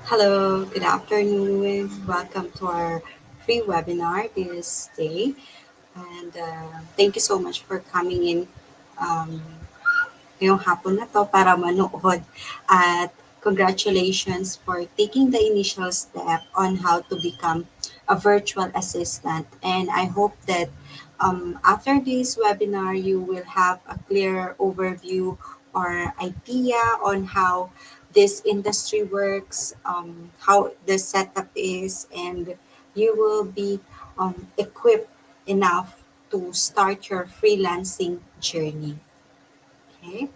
Hello, good afternoon. Welcome to our free webinar this day. And thank you so much for coming in um, ngayong hapon na to para manood. At congratulations for taking the initial step on how to become a virtual assistant. And I hope that after this webinar, you will have a clear overview or idea on how this industry works, how the setup is, and you will be equipped enough to start your freelancing journey. Okay.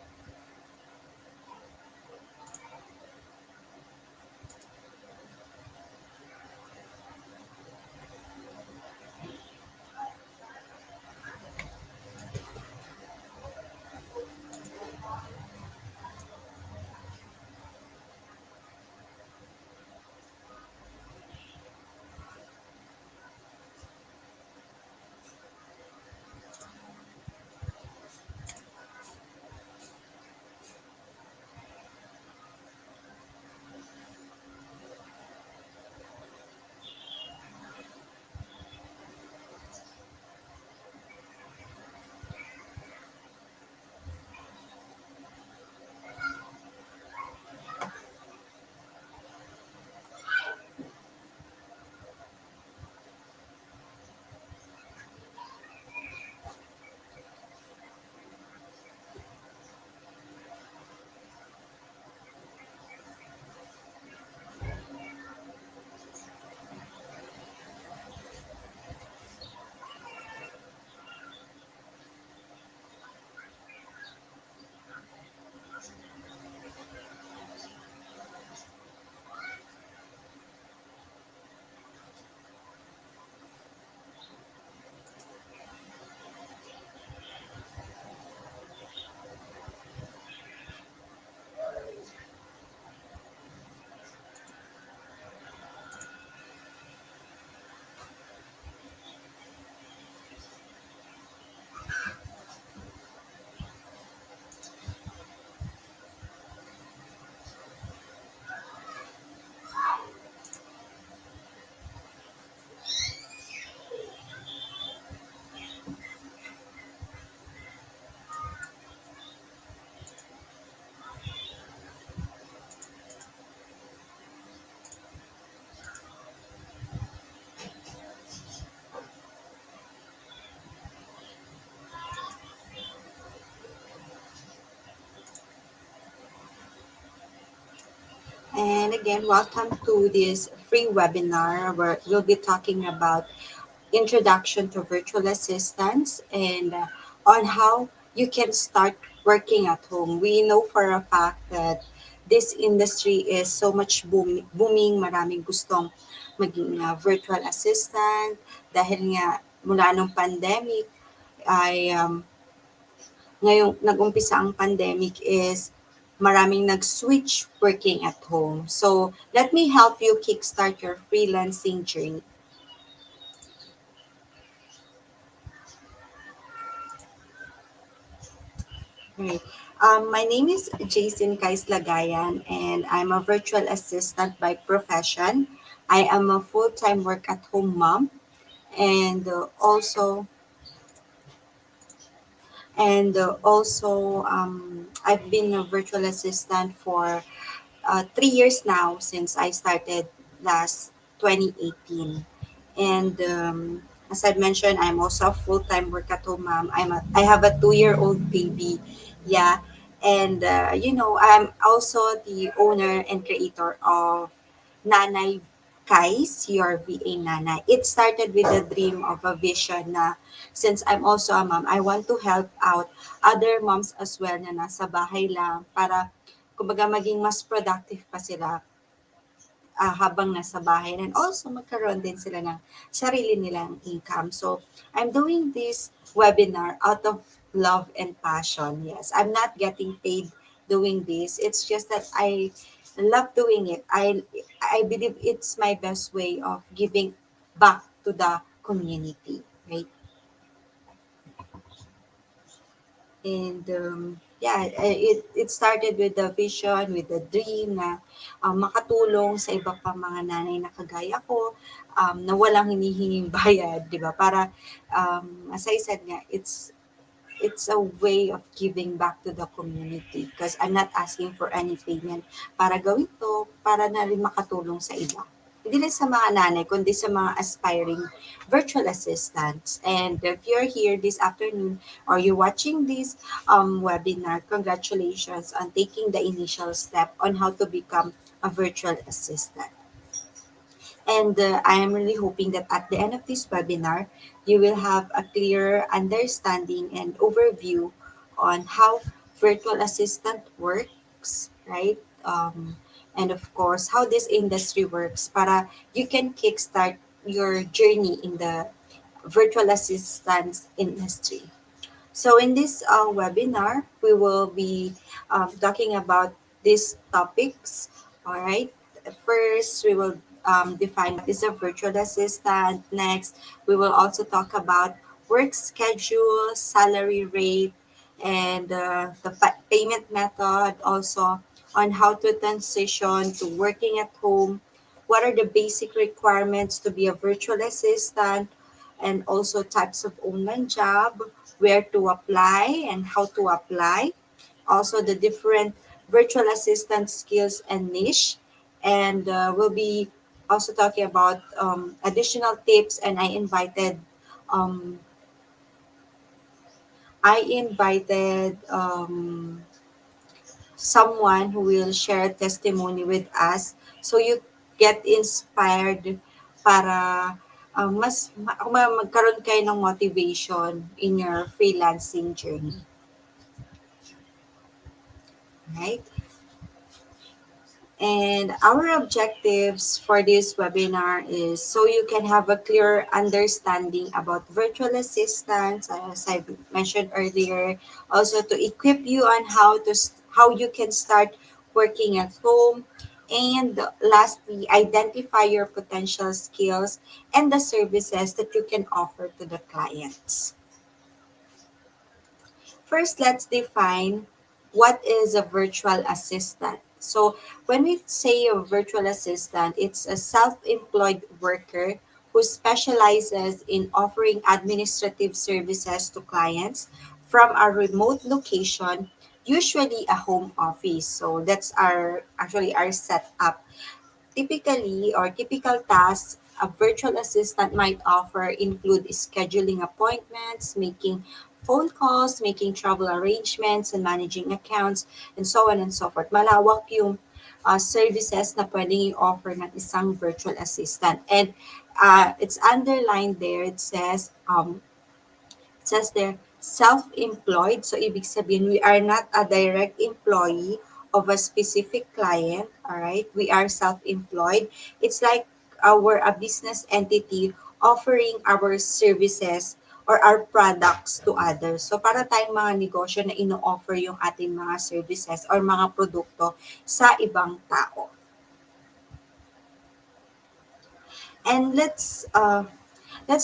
And again, welcome to this free webinar where we'll be talking about introduction to virtual assistants and on how you can start working at home. We know for a fact that this industry is so much booming. Maraming gustong maging virtual assistant dahil nga mula nung pandemic ay ngayong nag-umpisa ang pandemic is maraming nag-switch working at home. So, let me help you kickstart your freelancing journey. Right. My name is Jason Kais Lagayan, and I'm a virtual assistant by profession. I am a full-time work at home mom, and I've been a virtual assistant for 3 years now since I started last 2018. And as I mentioned, I'm also a full-time work at home mom. I have a 2-year-old baby. Yeah. And, I'm also the owner and creator of Nanay Kais, your VA Nanay. It started with a dream of a vision na since I'm also a mom, I want to help out other moms as well na nasa bahay lang para kumbaga maging mas productive pa sila habang nasa bahay and also magkaroon din sila ng sarili nilang income. So, I'm doing this webinar out of love and passion. Yes, I'm not getting paid doing this. It's just that I love doing it. I believe it's my best way of giving back to the community, right? And yeah, it started with the vision, with the dream na makatulong sa iba pa mga nanay na kagaya ko, na walang hinihinging bayad, di ba? Para, as I said nga, it's a way of giving back to the community because I'm not asking for any payment para gawin to, para na rin makatulong sa iba. Hindi lang sa mga nanay, kundi sa mga aspiring virtual assistants. And if you're here this afternoon or you're watching this webinar, congratulations on taking the initial step on how to become a virtual assistant. And I am really hoping that at the end of this webinar, you will have a clear understanding and overview on how virtual assistant works, right? And of course, how this industry works para you can kickstart your journey in the virtual assistance industry. So in this webinar, we will be talking about these topics. All right. First, we will define what is a virtual assistant. Next, we will also talk about work schedule, salary rate, and the payment method. Also, on how to transition to working at home. What are the basic requirements to be a virtual assistant? And also types of online job, where to apply and how to apply, also the different virtual assistant skills and niche, and we'll be also talking about additional tips. And um, I invited someone who will share testimony with us so you get inspired para magkaroon kayo ng motivation in your freelancing journey. Right? And our objectives for this webinar is so you can have a clear understanding about virtual assistants, as I mentioned earlier, also to equip you on how you can start working at home, and lastly, identify your potential skills and the services that you can offer to the clients. First, let's define what is a virtual assistant. So, when we say a virtual assistant, it's a self employed worker who specializes in offering administrative services to clients from a remote location, usually a home office. So, that's our setup. Typical tasks a virtual assistant might offer include scheduling appointments, making phone calls, making travel arrangements, and managing accounts, and so on and so forth. Malawak yung services na pwedeng i-offer ng isang virtual assistant. And it's underlined there. It says there, self-employed. So, ibig sabihin, we are not a direct employee of a specific client. All right. We are self-employed. It's like we're a business entity offering our services or our products to others. So, para tayong mga negosyo na ino-offer yung ating mga services or mga produkto sa ibang tao. And let's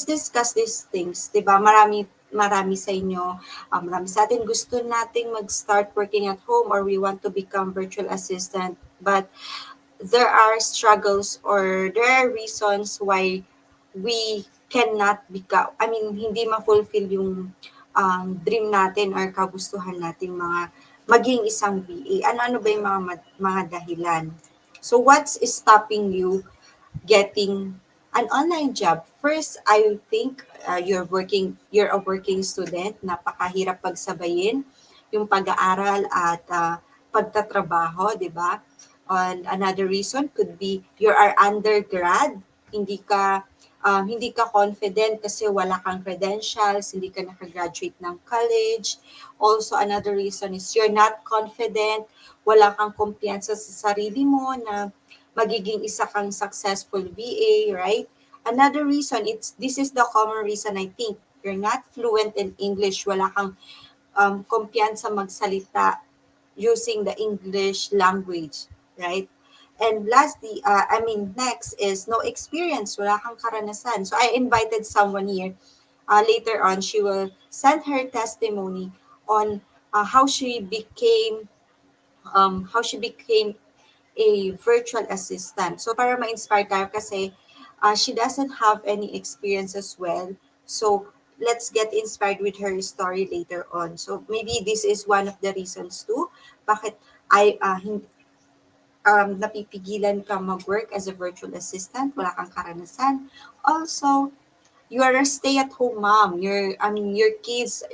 discuss these things, 'di ba? Marami sa inyo, marami sa atin gusto nating mag-start working at home or we want to become virtual assistant, but there are struggles or there are reasons why we cannot become, I mean, hindi ma-fulfill yung dream natin or kagustuhan nating maging isang VA. Ano-ano ba yung mga dahilan? So what's stopping you getting an online job? First, I think you're a working student. Napakahirap pagsabayin yung pag-aaral at pagtatrabaho, di ba? And another reason could be you are undergrad, hindi ka confident kasi wala kang credentials, hindi ka nakagraduate ng college. Also, another reason is you're not confident, wala kang kumpiyansa sa sarili mo na magiging isa kang successful VA, right? Another reason, this is the common reason I think, you're not fluent in English, wala kang kumpiyansa magsalita using the English language, right? And lastly, next is no experience, wala kang karanasan. So I invited someone here. Later on, she will send her testimony on how she became a virtual assistant. So para ma-inspire tayo kasi she doesn't have any experience as well. So let's get inspired with her story later on. So maybe this is one of the reasons too bakit napipigilan ka mag-work as a virtual assistant, wala kang karanasan. Also, you are a stay-at-home mom. Your kids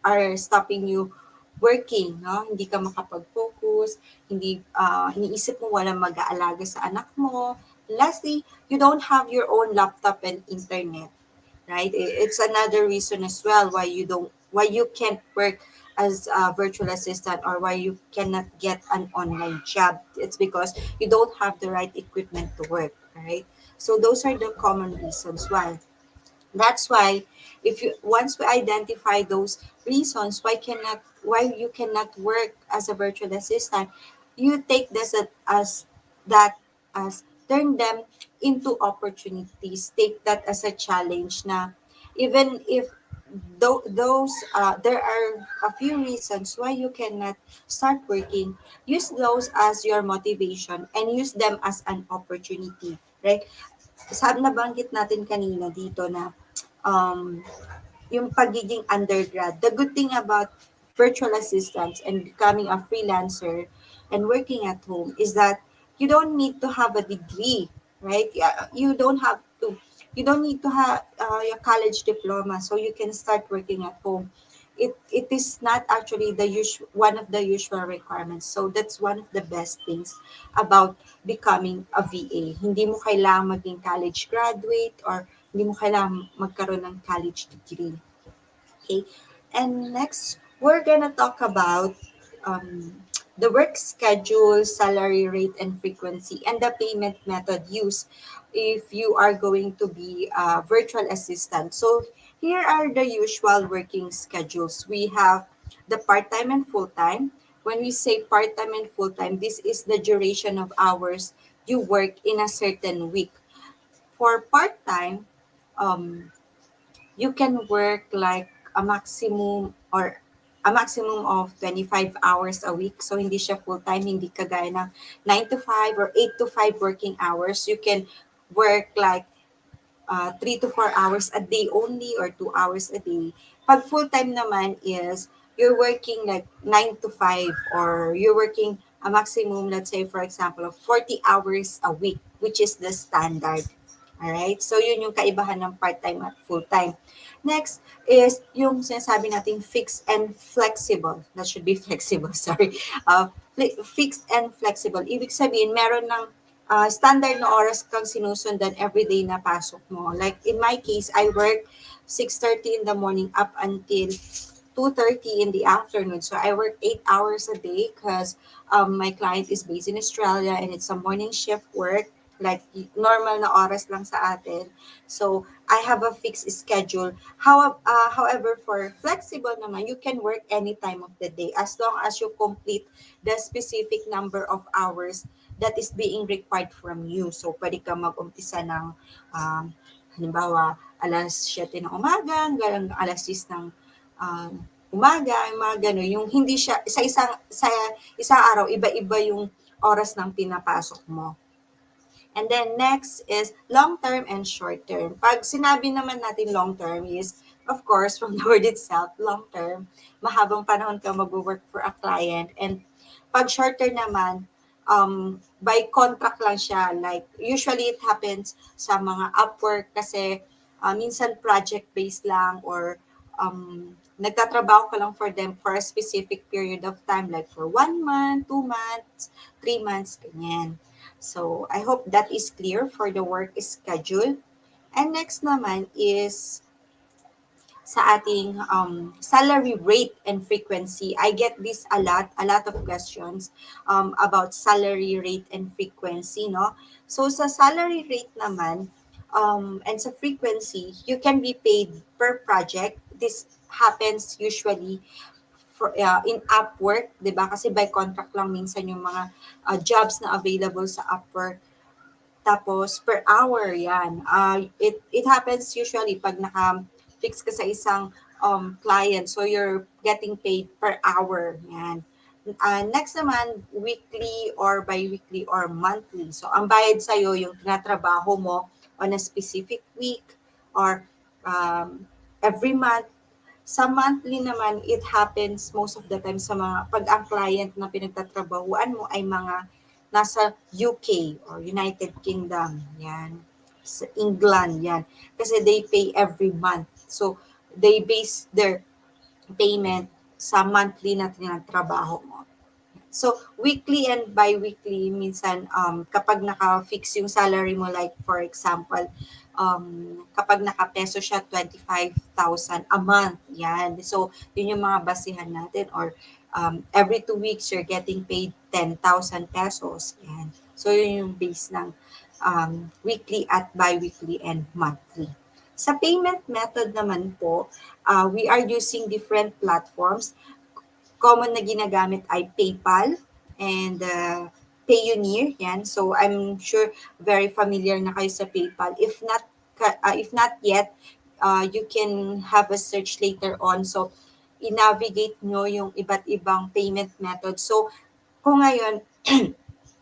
are stopping you working, no? Hindi ka makapag-focus, hindi iniisip mo walang mag-aalaga sa anak mo. Lastly, you don't have your own laptop and internet, right? It's another reason as well why you can't work as a virtual assistant or why you cannot get an online job. It's because you don't have the right equipment to work, right? So those are the common reasons why. That's why if you once we identify those reasons why you cannot work as a virtual assistant, you take this as that as turn them into opportunities. Take that as a challenge na even if those there are a few reasons why you cannot start working, use those as your motivation and use them as an opportunity, right? Nabanggit natin kanina dito na um, yung pagiging undergrad. The good thing about virtual assistants and becoming a freelancer and working at home is that you don't need to have a degree, right? Yeah, you don't need to have your college diploma so you can start working at home. It is not actually one of the usual requirements. So that's one of the best things about becoming a VA. Hindi mo kailangang maging college graduate or hindi mo kailangan magkaroon ng college degree. Okay. And next, we're gonna talk about the work schedule, salary rate, and frequency, and the payment method used if you are going to be a virtual assistant. So here are the usual working schedules. We have the part-time and full-time. When we say part-time and full-time, this is the duration of hours you work in a certain week. For part-time, um, you can work like a maximum of 25 hours a week. So hindi siya full-time, hindi kagaya ng 9 to 5 or 8 to 5 working hours. You can work like 3 to 4 hours a day only or 2 hours a day. Pag full-time naman is you're working like 9 to 5 or you're working a maximum, let's say for example, of 40 hours a week, which is the standard. Alright? So yun yung kaibahan ng part-time at full-time. Next is yung sinasabi nating fixed and flexible. That should be flexible, sorry. Fixed and flexible. Ibig sabihin, meron ng standard na oras kang sinusundan everyday na pasok mo. Like in my case, I work 6:30 in the morning up until 2:30 in the afternoon. So I work 8 hours a day because my client is based in Australia and it's a morning shift work. Like normal na oras lang sa atin. So I have a fixed schedule. However, for flexible naman, you can work any time of the day as long as you complete the specific number of hours that is being required from you. So pwede ka mag-umpisa ng halimbawa alas 7 ng umaga hanggang alas 6 ng umaga, yung mga gano'n. Yung hindi siya, sa isang araw, iba-iba yung oras ng pinapasok mo. And then next is long-term and short-term. Pag sinabi naman natin long-term is, of course, from the word itself, long-term, mahabang panahon ka mag-work for a client. And pag short-term naman, by contract lang siya. Like, usually it happens sa mga Upwork kasi minsan project-based lang or nagtatrabaho ka lang for them for a specific period of time, like for 1 month, 2 months, 3 months, ganyan. So, I hope that is clear for the work schedule. And next naman is sa ating salary rate and frequency. I get this a lot of questions about salary rate and frequency, no? So, sa salary rate naman and sa frequency, you can be paid per project. This happens usually in Upwork, 'di ba? Kasi by contract lang minsan yung mga jobs na available sa Upwork. Tapos per hour 'yan. It happens usually pag naka-fix ka sa isang client. So you're getting paid per hour. Yan. Next naman, weekly or bi-weekly or monthly. So ang bayad sa'yo, yung tinatrabaho mo on a specific week or every month. Sa monthly naman, it happens most of the time sa mga, pag ang client na pinagtatrabahuan mo ay mga nasa UK or United Kingdom, yan. Sa England, yan. Kasi they pay every month. So, they base their payment sa monthly na tinatrabaho mo. So, weekly and bi-weekly, minsan kapag naka-fix yung salary mo, like for example, kapag naka-peso siya, 25,000 a month. Yan. So, yun yung mga basihan natin. Or every 2 weeks, you're getting paid 10,000 pesos. Yan. So, yun yung base ng weekly at bi-weekly and monthly. Sa payment method naman po, we are using different platforms. Common na ginagamit ay PayPal and Payoneer. Yan. So I'm sure very familiar na kayo sa PayPal. If not yet, you can have a search later on. So i-navigate nyo yung iba't ibang payment method. So kung ngayon,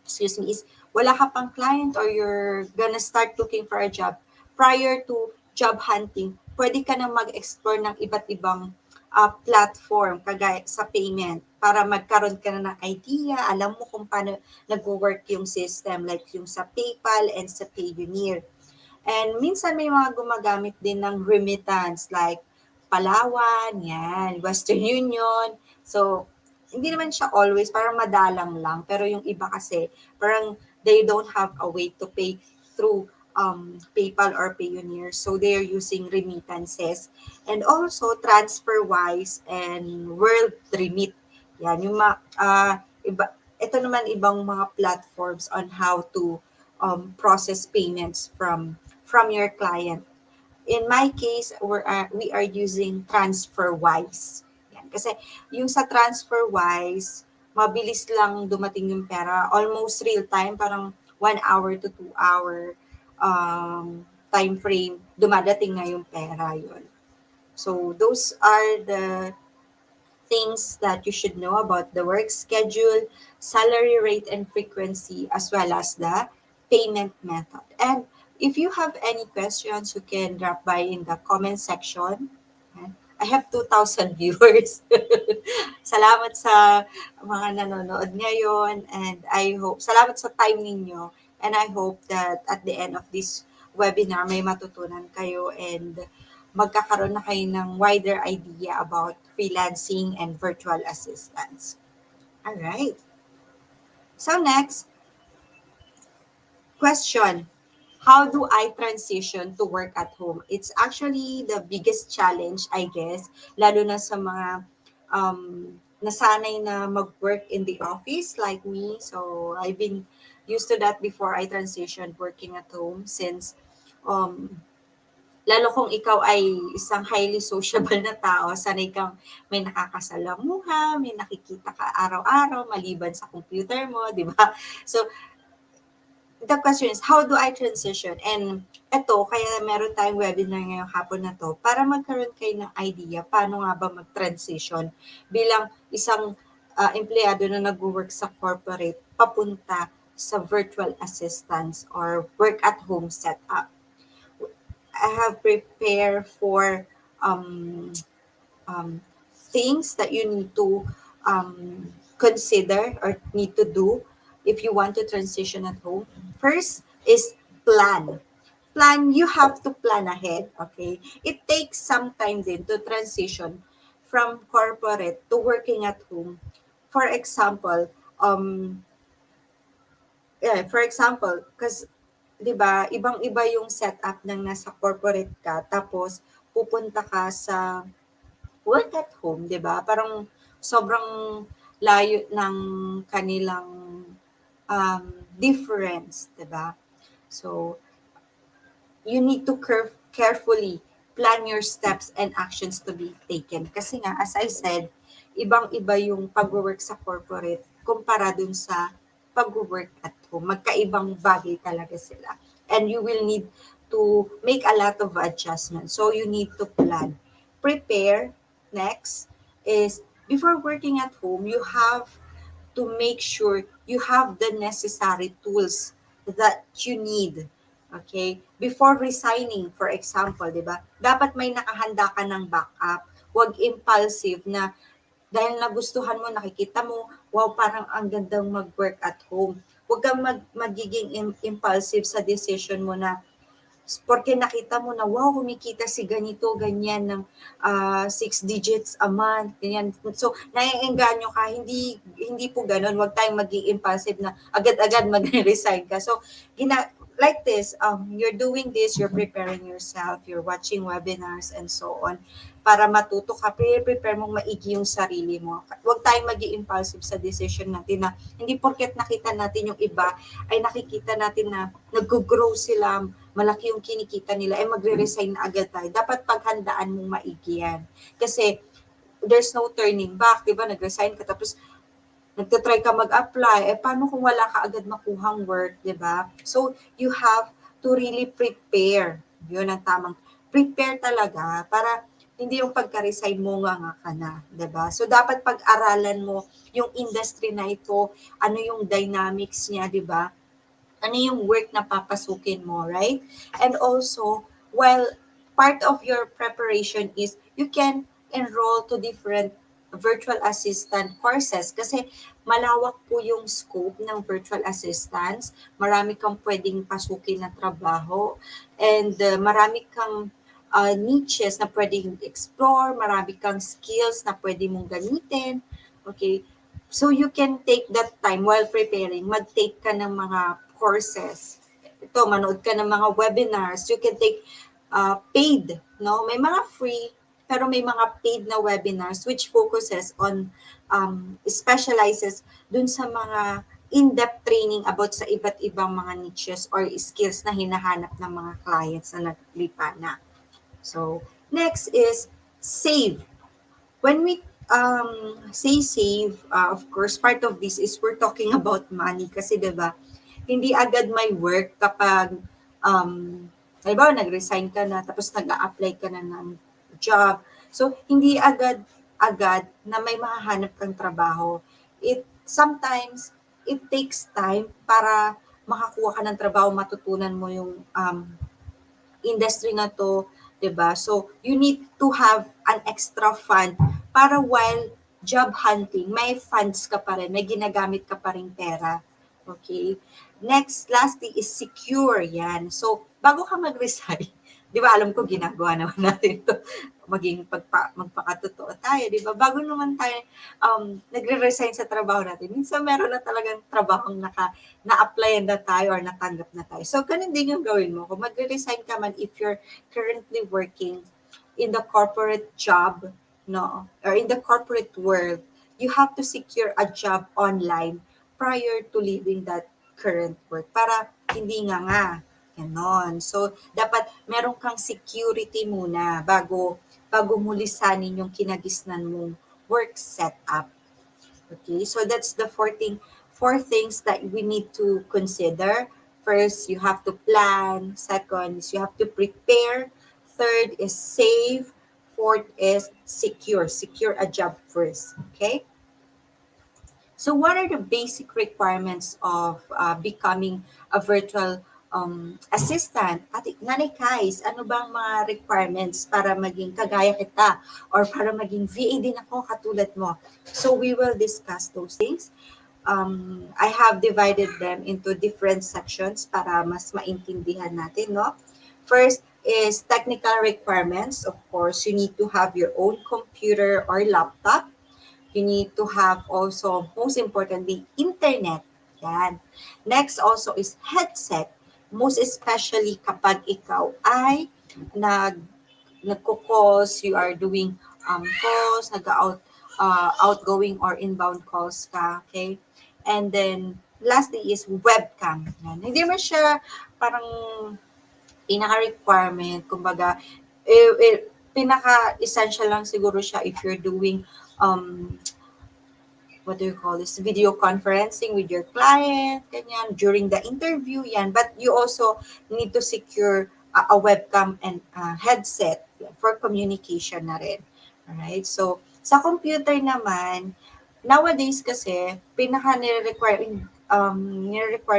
excuse me, is wala ka pang client or you're gonna start looking for a job, prior to job hunting, pwede ka na mag-explore ng iba't ibang platform kagaya sa payment para magkaroon ka na ng idea, alam mo kung paano nag-work yung system like yung sa PayPal and sa Payoneer. And minsan may mga gumagamit din ng remittance like Palawan, yan, Western Union. So, hindi naman siya always, parang madalang lang. Pero yung iba kasi, parang they don't have a way to pay through PayPal or Payoneer. So, they are using remittances. And also, TransferWise and World Remit. Yan, yung ito naman ibang mga platforms on how to process payments from your client. In my case, we are using TransferWise. Yan. Kasi yung sa TransferWise, mabilis lang dumating yung pera. Almost real time, parang 1 hour to 2 hour time frame, dumadating na yung pera yun. So those are the things that you should know about the work schedule, salary rate and frequency, as well as the payment method. And if you have any questions, you can drop by in the comment section. I have 2,000 viewers. Salamat sa mga nanonood ngayon, and I hope, salamat sa time ninyo, and I hope that at the end of this webinar, may matutunan kayo and magkakaroon na kayo ng wider idea about freelancing and virtual assistants. All right. So next, question. How do I transition to work at home? It's actually the biggest challenge, I guess, lalo na sa mga nasanay na mag-work in the office like me. So I've been used to that before I transitioned working at home, since lalo kung ikaw ay isang highly sociable na tao, sanay kang may nakakasalamuha, may nakikita ka araw-araw maliban sa computer mo, di ba? So the question is, how do I transition? And eto, kaya meron tayong webinar ngayong hapon na to para magkaroon kayo ng idea paano nga ba mag-transition bilang isang empleyado na nag-work sa corporate papunta sa virtual assistance or work at home setup. I have prepared for things that you need to consider or need to do if you want to transition at home. First is plan. You have to plan ahead, okay? It takes some time din to transition from corporate to working at home. For example, because 'di ba, ibang-iba yung setup ng nasa corporate ka tapos pupunta ka sa work at home, 'di ba? Parang sobrang layo ng kanilang difference, 'di ba? So you need to carefully plan your steps and actions to be taken. Kasi nga, as I said, ibang-iba yung pag-work sa corporate kumpara dun sa pag-work at home. Magkaibang bagay talaga sila. And you will need to make a lot of adjustments. So you need to plan. prepare next is before working at home, you have to make sure you have the necessary tools that you need. Okay? Before resigning, for example, di ba? Dapat may nakahanda ka ng backup. Huwag impulsive na dahil nagustuhan mo, nakikita mo, wow, parang ang gandang mag-work at home. Huwag kang magiging impulsive sa decision mo na porque nakita mo na, wow, kumikita si ganito, ganyan ng 6 digits a month, ganyan. So, naiengganyo ka, hindi po ganun. Huwag tayong maging impulsive na agad-agad mag-resign ka. So, like this, you're doing this, you're preparing yourself, you're watching webinars and so on para matuto ka, prepare mong maigi yung sarili mo. Huwag tayong maging impulsive sa decision natin na hindi porket nakita natin yung iba, ay nakikita natin na nag-grow sila, malaki yung kinikita nila, ay magre-resign na agad tayo. Dapat paghandaan mong maigi yan. Kasi there's no turning back, di ba? Nag-resign ka tapos nagtatry ka mag-apply, paano kung wala ka agad makuhang work, di ba? So, you have to really prepare. Yun ang tamang. Prepare talaga para hindi yung pagka-resign mo nga ka na, di ba? So, dapat pag-aralan mo yung industry na ito, ano yung dynamics niya, di ba? Ano yung work na papasukin mo, right? And also, while part of your preparation is you can enroll to different virtual assistant courses kasi malawak po yung scope ng virtual assistants. Marami kang pwedeng pasukin na trabaho and marami kang niches na pwedeng explore, marami kang skills na pwede mong gamitin. Okay? So you can take that time while preparing, mag-take ka ng mga courses. Ito, manood ka ng mga webinars. You can take paid, no? May mga free, pero may mga paid na webinars which focuses on, specializes dun sa mga in-depth training about sa iba't ibang mga niches or skills na hinahanap ng mga clients na naglipa na. So, next is save. When we say save, of course, part of this is we're talking about money kasi 'di ba? Hindi agad may work kapag halimbawa nag-resign ka na tapos nag-a-apply ka na ng job. So hindi agad na may mahahanap kang trabaho. It sometimes it takes time para makakuha ka ng trabaho, matutunan mo yung industry na to, 'di ba? So, you need to have an extra fund para while job hunting, may funds ka pa rin, may ginagamit ka pa rin pera. Okay? Next, lastly is secure. Yan. So, bago ka mag-resign, 'di ba alam ko ginagawa naman natin 'to, magpakatotoo tayo, 'di ba? Bago naman tayo nagre-resign sa trabaho natin, minsan meron na talagang trabahong na-applyan na tayo or natanggap na tayo. So, ganun din yung gawin mo. Kung magre-resign ka man if you're currently working in the corporate job, no, or in the corporate world, you have to secure a job online prior to leaving that current work para hindi nga. Ganon. So, dapat meron kang security muna bago mo lisanin yung kinagisnan mong work setup. Okay, so that's the four things that we need to consider. First, you have to plan. Second is you have to prepare. Third is save. Fourth is secure. Secure a job first. Okay? So what are the basic requirements of becoming a virtual assistant? At Nanay Kais, ano bang mga requirements para maging kagaya kita or para maging VA din ako katulad mo? So we will discuss those things. I have divided them into different sections para mas maintindihan natin, no? First is technical requirements. Of course, you need to have your own computer or laptop. You need to have also, most importantly, internet. Yan. Next also is headset. Most especially kapag ikaw ay nagko-calls, you are doing calls, outgoing or inbound calls ka, okay? And then, lastly is webcam. Yan. Hindi man siya parang pinaka-requirement, kumbaga, pinaka-essential lang siguro siya if you're doing what do you call this, video conferencing with your client, ganyan, during the interview, yan. But you also need to secure a webcam and headset for communication na rin. Alright? So, sa computer naman, nowadays kasi, nire-require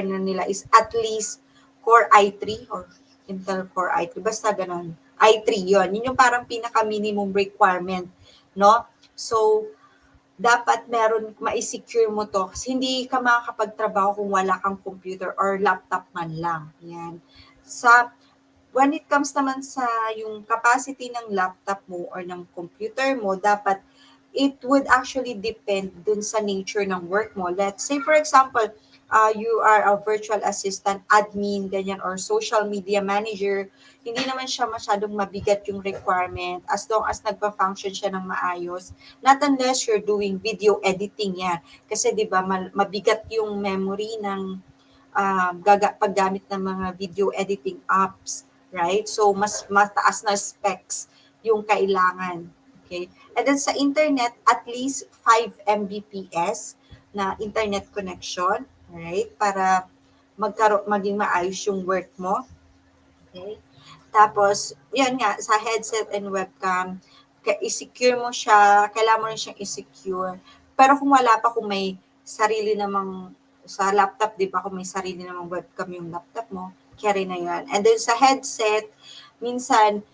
na nila is at least Core i3 or Intel Core i3. Basta ganun. i3 yon. Yun yung parang pinaka-minimum requirement, no? So, dapat meron, ma-secure mo to kasi hindi ka makakapagtrabaho kung wala kang computer or laptop man lang. Yan. When it comes naman sa yung capacity ng laptop mo or ng computer mo, dapat it would actually depend dun sa nature ng work mo. Let's say, for example, you are a virtual assistant, admin, ganyan, or social media manager. Hindi naman siya masyadong mabigat yung requirement as long as nagpa-function siya ng maayos. Not unless you're doing video editing yan. Kasi di ba mabigat yung memory ng paggamit ng mga video editing apps, right? So, mas mataas na specs yung kailangan. Okay? And then sa internet, at least 5 Mbps na internet connection, right? Para maging maayos yung work mo. Okay? Tapos, yan nga, sa headset and webcam, i-secure mo siya, kailangan mo rin siyang i-secure. Pero kung wala pa, kung may sarili namang, sa laptop, di ba, kung may sarili namang webcam yung laptop mo, carry na yan. And then sa headset, minsan,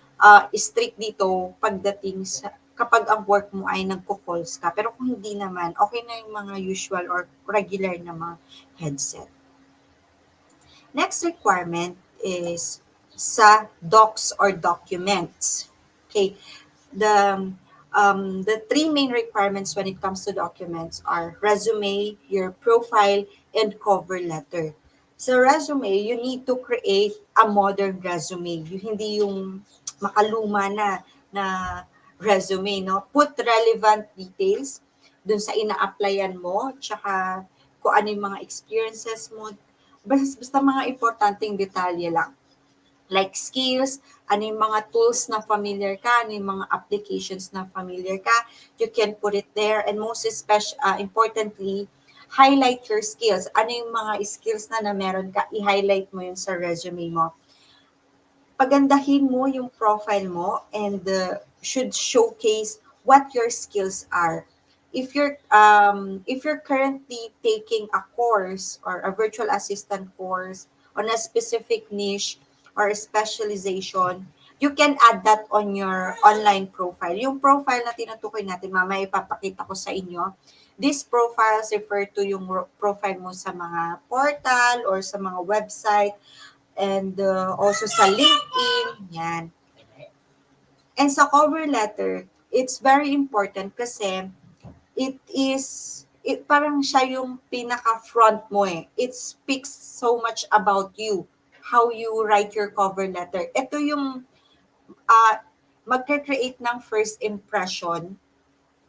strict dito pagdating sa, kapag ang work mo ay nagko-calls ka. Pero kung hindi naman, okay na yung mga usual or regular na mga headset. Next requirement is sa docs or documents. Okay, the three main requirements when it comes to documents are resume, your profile, and cover letter. Sa resume, you need to create a modern resume. Hindi yung makaluma na resume, no? Put relevant details dun sa ina-applyan mo, tsaka kung ano yung mga experiences mo. Basta mga importanteng detalye lang. Like skills, ano yung mga tools na familiar ka, ano yung mga applications na familiar ka, you can put it there. And most importantly, highlight your skills. Ano yung mga skills na meron ka, i-highlight mo yun sa resume mo. Pagandahin mo yung profile mo and should showcase what your skills are. If you're currently taking a course or a virtual assistant course on a specific niche or specialization, you can add that on your online profile. Yung profile na tinutukoy natin, mamaya ipapakita ko sa inyo. These profiles refer to yung profile mo sa mga portal or sa mga website and also sa LinkedIn, yan. And sa cover letter, it's very important kasi parang siya yung pinaka-front mo eh. It speaks so much about you, how you write your cover letter. Ito yung magkakreate ng first impression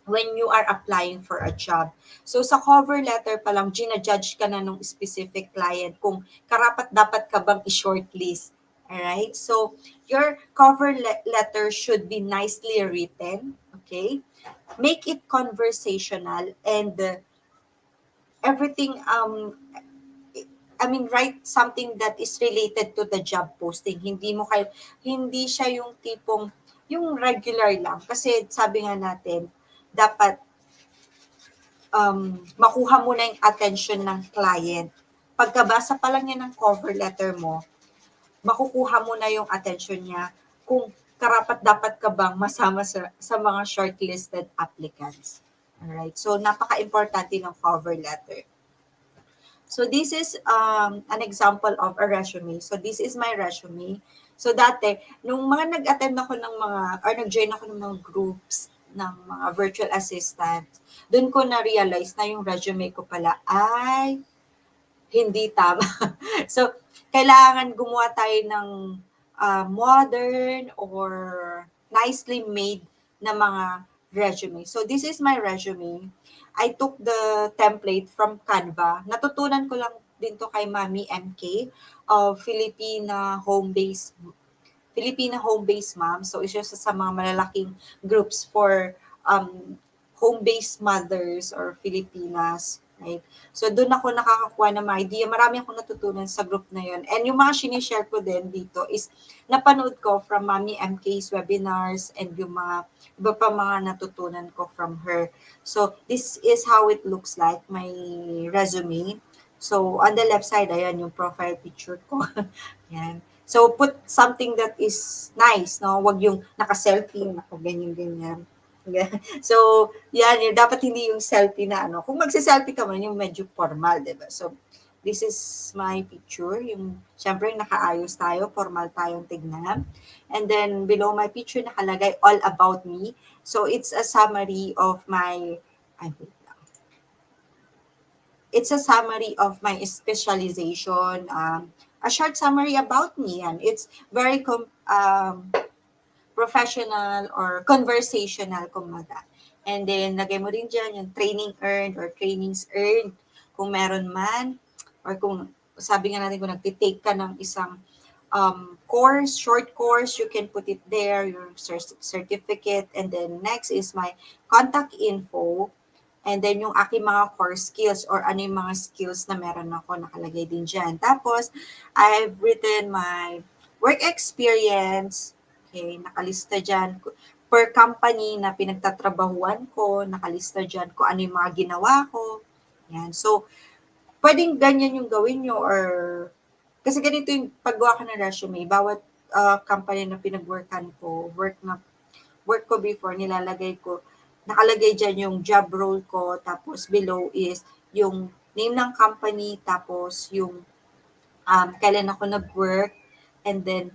when you are applying for a job. So sa cover letter pa lang, ginajudge ka na ng specific client kung karapat-dapat ka bang i-shortlist. Alright? So your cover letter should be nicely written. Okay? Make it conversational and everything, write something that is related to the job posting. Hindi siya yung tipong, yung regular lang. Kasi sabi nga natin, dapat makuha mo na yung attention ng client. Pagkabasa pa lang niya ng cover letter mo, makukuha mo na yung attention niya kung karapat-dapat ka bang masama sa mga shortlisted applicants. Alright, so napaka-importante ng cover letter. So this is an example of a resume. So this is my resume. So dati, nung mga nag-attend ako ng nag-join ako ng mga groups ng mga virtual assistants, doon ko na-realize na yung resume ko pala ay hindi tama. So, kailangan gumawa tayo ng modern or nicely made na mga resume. So, this is my resume. I took the template from Canva. Natutunan ko lang din to kay Mami MK of Filipina home-based mom. So, isa sa mga malalaking groups for home-based mothers or Filipinas Right? So, doon ako nakakakuha ng mga idea. Marami akong natutunan sa group na yun. And yung mga sinishare ko din dito is napanood ko from Mami MK's webinars and yung mga iba pa mga natutunan ko from her. So, this is how it looks like, my resume. So, on the left side, ayan yung profile picture ko. Yan. So, put something that is nice, no? Wag yung naka-selfie, naka-ganyan-ganyan. So, yan, yung dapat hindi yung selfie na ano. Kung magse-selfie ka man, yung medyo formal, di ba? So, this is my picture. Yung, syempre, nakaayos tayo, formal tayong tignan. And then, below my picture, nakalagay all about me. So, it's a summary of my, ay, wait lang. It's a summary of my specialization, a short summary about me. And it's very professional or conversational, kumbaga. And then, lagay mo rin dyan yung training earned or trainings earned, kung meron man, or kung, sabi nga natin, kung nagtitake ka ng isang course, short course, you can put it there, your certificate. And then, next is my contact info. And then, yung aking mga core skills or ano yung mga skills na meron ako, nakalagay din dyan. Tapos, I've written my work experience. Okay, nakalista dyan. Per company na pinagtatrabahuan ko, nakalista dyan kung ano yung mga ginawa ko. Yan. So, pwedeng ganyan yung gawin nyo or kasi ganito yung paggawa ka ng resume. Bawat company na pinag-workan ko, work ko before, nilalagay ko, nakalagay dyan yung job role ko, tapos below is yung name ng company, tapos yung kailan ako nag-work, and then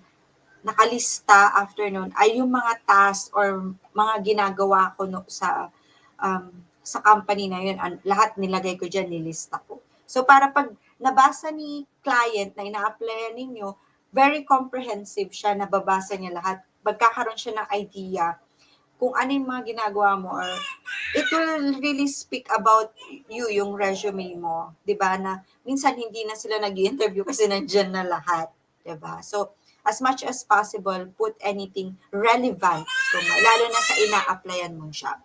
nakalista after nun ay yung mga tasks or mga ginagawa ko no, sa company na yun. Lahat nilagay ko dyan, nilista ko. So para pag nabasa ni client na ina-applyan ninyo, very comprehensive siya, nababasa niya lahat. Magkakaroon siya ng idea kung ano yung mga ginagawa mo or it will really speak about you, yung resume mo. 'Di ba na minsan hindi na sila nag-interview kasi nandiyan na lahat. 'Di ba? So, as much as possible, put anything relevant. So, lalo na sa ina-applyan mong job.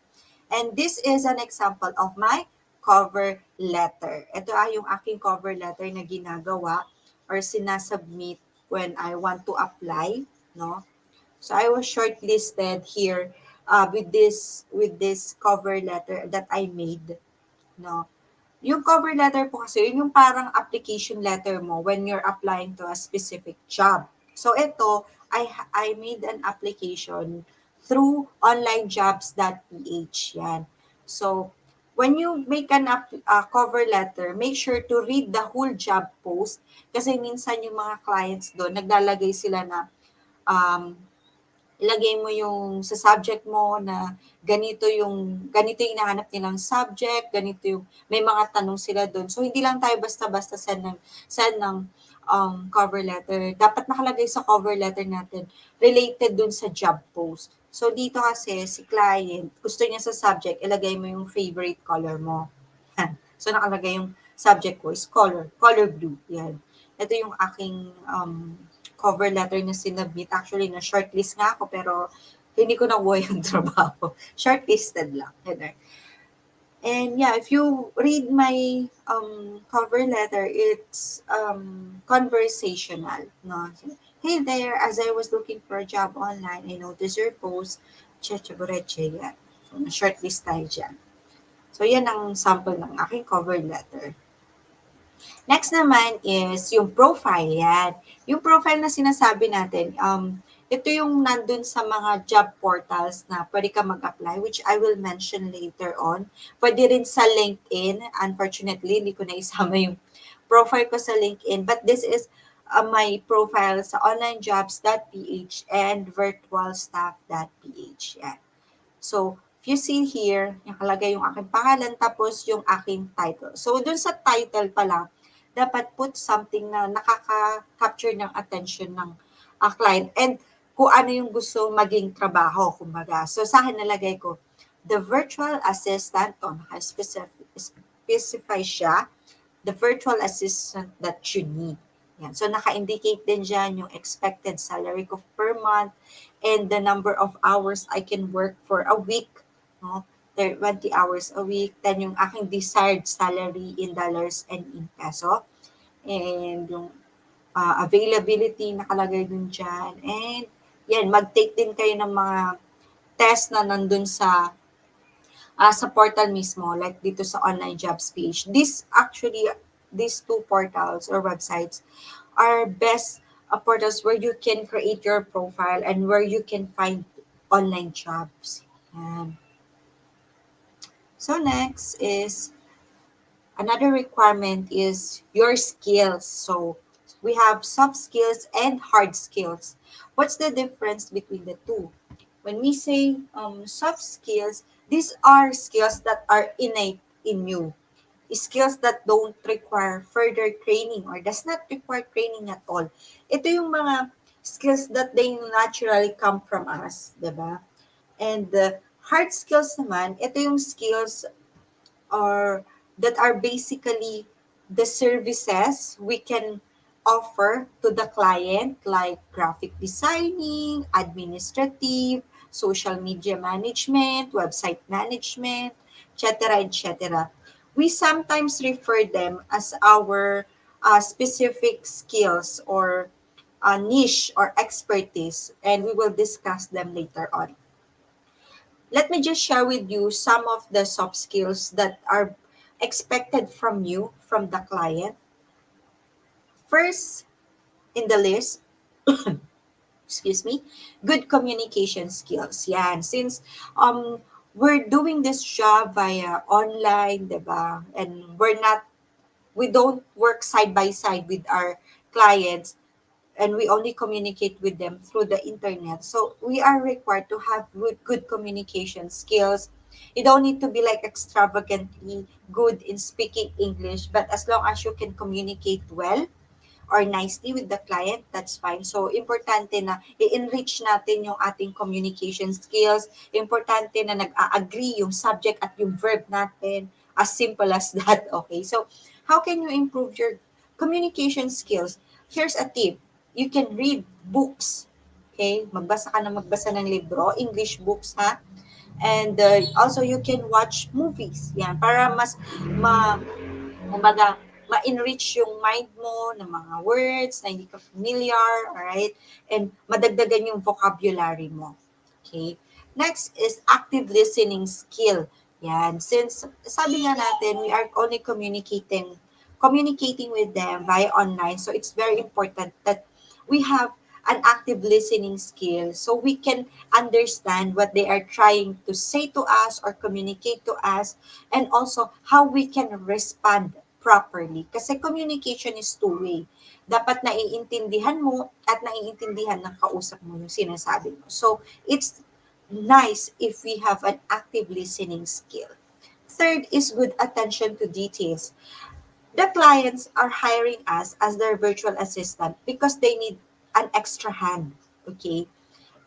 And this is an example of my cover letter. Ito ay yung aking cover letter na ginagawa or sinasubmit when I want to apply, no? So I was shortlisted here with this cover letter that I made, no. Yung cover letter po kasi yun yung parang application letter mo when you're applying to a specific job. So ito, I made an application through onlinejobs.ph, yan. So when you make an cover letter, make sure to read the whole job post kasi minsan yung mga clients doon naglalagay sila na um, ilagay mo yung sa subject mo na ganito yung hinahanap nilang subject, ganito yung may mga tanong sila doon. So hindi lang tayo basta-basta send ng cover letter. Dapat nakalagay sa cover letter natin related doon sa job post. So dito kasi si client, gusto niya sa subject, ilagay mo yung favorite color mo. So nakalagay yung subject ko is color blue. Yan. Ito yung aking cover letter na sinubmit. Actually, na shortlist nga ako pero hindi ko nakuha yung trabaho. Shortlisted lang. And yeah, if you read my cover letter, it's conversational. No? Hey there, as I was looking for a job online, I noticed your post. Cheche yan. So, shortlist tayo dyan. So, yan ang sample ng aking cover letter. Next naman is yung profile, yan. Yung profile na sinasabi natin, ito yung nandun sa mga job portals na pwede ka mag-apply, which I will mention later on. Pwede rin sa LinkedIn. Unfortunately, hindi ko na isama yung profile ko sa LinkedIn. But this is my profile sa onlinejobs.ph and virtualstaff.ph. Yan. So, if you see here, nakalagay yung aking pangalan tapos yung aking title. So, dun sa title pa lang, dapat put something na nakaka-capture ng attention ng client and kung ano yung gusto maging trabaho, kumbaga. So, sa akin nalagay ko, the virtual assistant, specify siya, the virtual assistant that you need. Yan. So, naka-indicate din dyan yung expected salary ko per month and the number of hours I can work for a week. No? 20 hours a week, then yung aking desired salary in dollars and in peso, and yung availability nakalagay dun dyan, and yan, mag-take din kayo ng mga test na nandun sa portal mismo, like dito sa online jobs page. These two portals or websites are best portals where you can create your profile and where you can find online jobs. Yan. So next is another requirement is your skills. So we have soft skills and hard skills. What's the difference between the two? When we say soft skills, these are skills that are innate in you. Skills that don't require further training or does not require training at all. Ito yung mga skills that they naturally come from us, diba? And the hard skills naman, ito yung skills or that are basically the services we can offer to the client, like graphic designing, administrative, social media management, website management, etc., etc. We sometimes refer them as our specific skills or niche or expertise, and we will discuss them later on. Let me just share with you some of the soft skills that are expected from you, from the client. First in the list, excuse me, good communication skills. Yan. Since we're doing this job via online, diba? And we don't work side by side with our clients, and we only communicate with them through the internet. So we are required to have good communication skills. You don't need to be like extravagantly good in speaking English, but as long as you can communicate well or nicely with the client, that's fine. So, importante na i-enrich natin yung ating communication skills. Importante na nag-a-agree yung subject at yung verb natin. As simple as that, okay? So, how can you improve your communication skills? Here's a tip. You can read books. Okay? Magbasa ka na magbasa ng libro, English books, ha? And also, you can watch movies. Yan, para mas kumbaga, ma-enrich yung mind mo ng mga words na hindi ka familiar, alright? And madagdagan yung vocabulary mo. Okay? Next is active listening skill. Yan. Since sabi nga natin, we are only communicating with them via online. So it's very important that we have an active listening skill so we can understand what they are trying to say to us or communicate to us, and also how we can respond properly. Kasi communication is two-way. Dapat naiintindihan mo at naiintindihan ng kausap mo yung sinasabi mo. So, it's nice if we have an active listening skill. Third is good attention to details. The clients are hiring us as their virtual assistant because they need an extra hand, okay?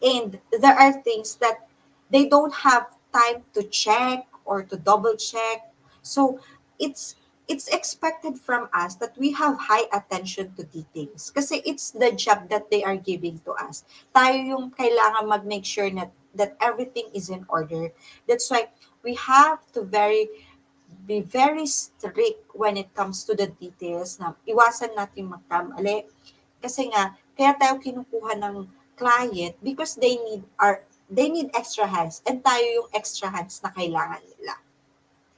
And there are things that they don't have time to check or to double check. So it's it's expected from us that we have high attention to details kasi it's the job that they are giving to us. Tayo yung kailangan mag-make sure that everything is in order. That's why we have to be very strict when it comes to the details na iwasan natin magkamali. Kasi nga, kaya tayo kinukuha ng client because they need extra hands and tayo yung extra hands na kailangan nila.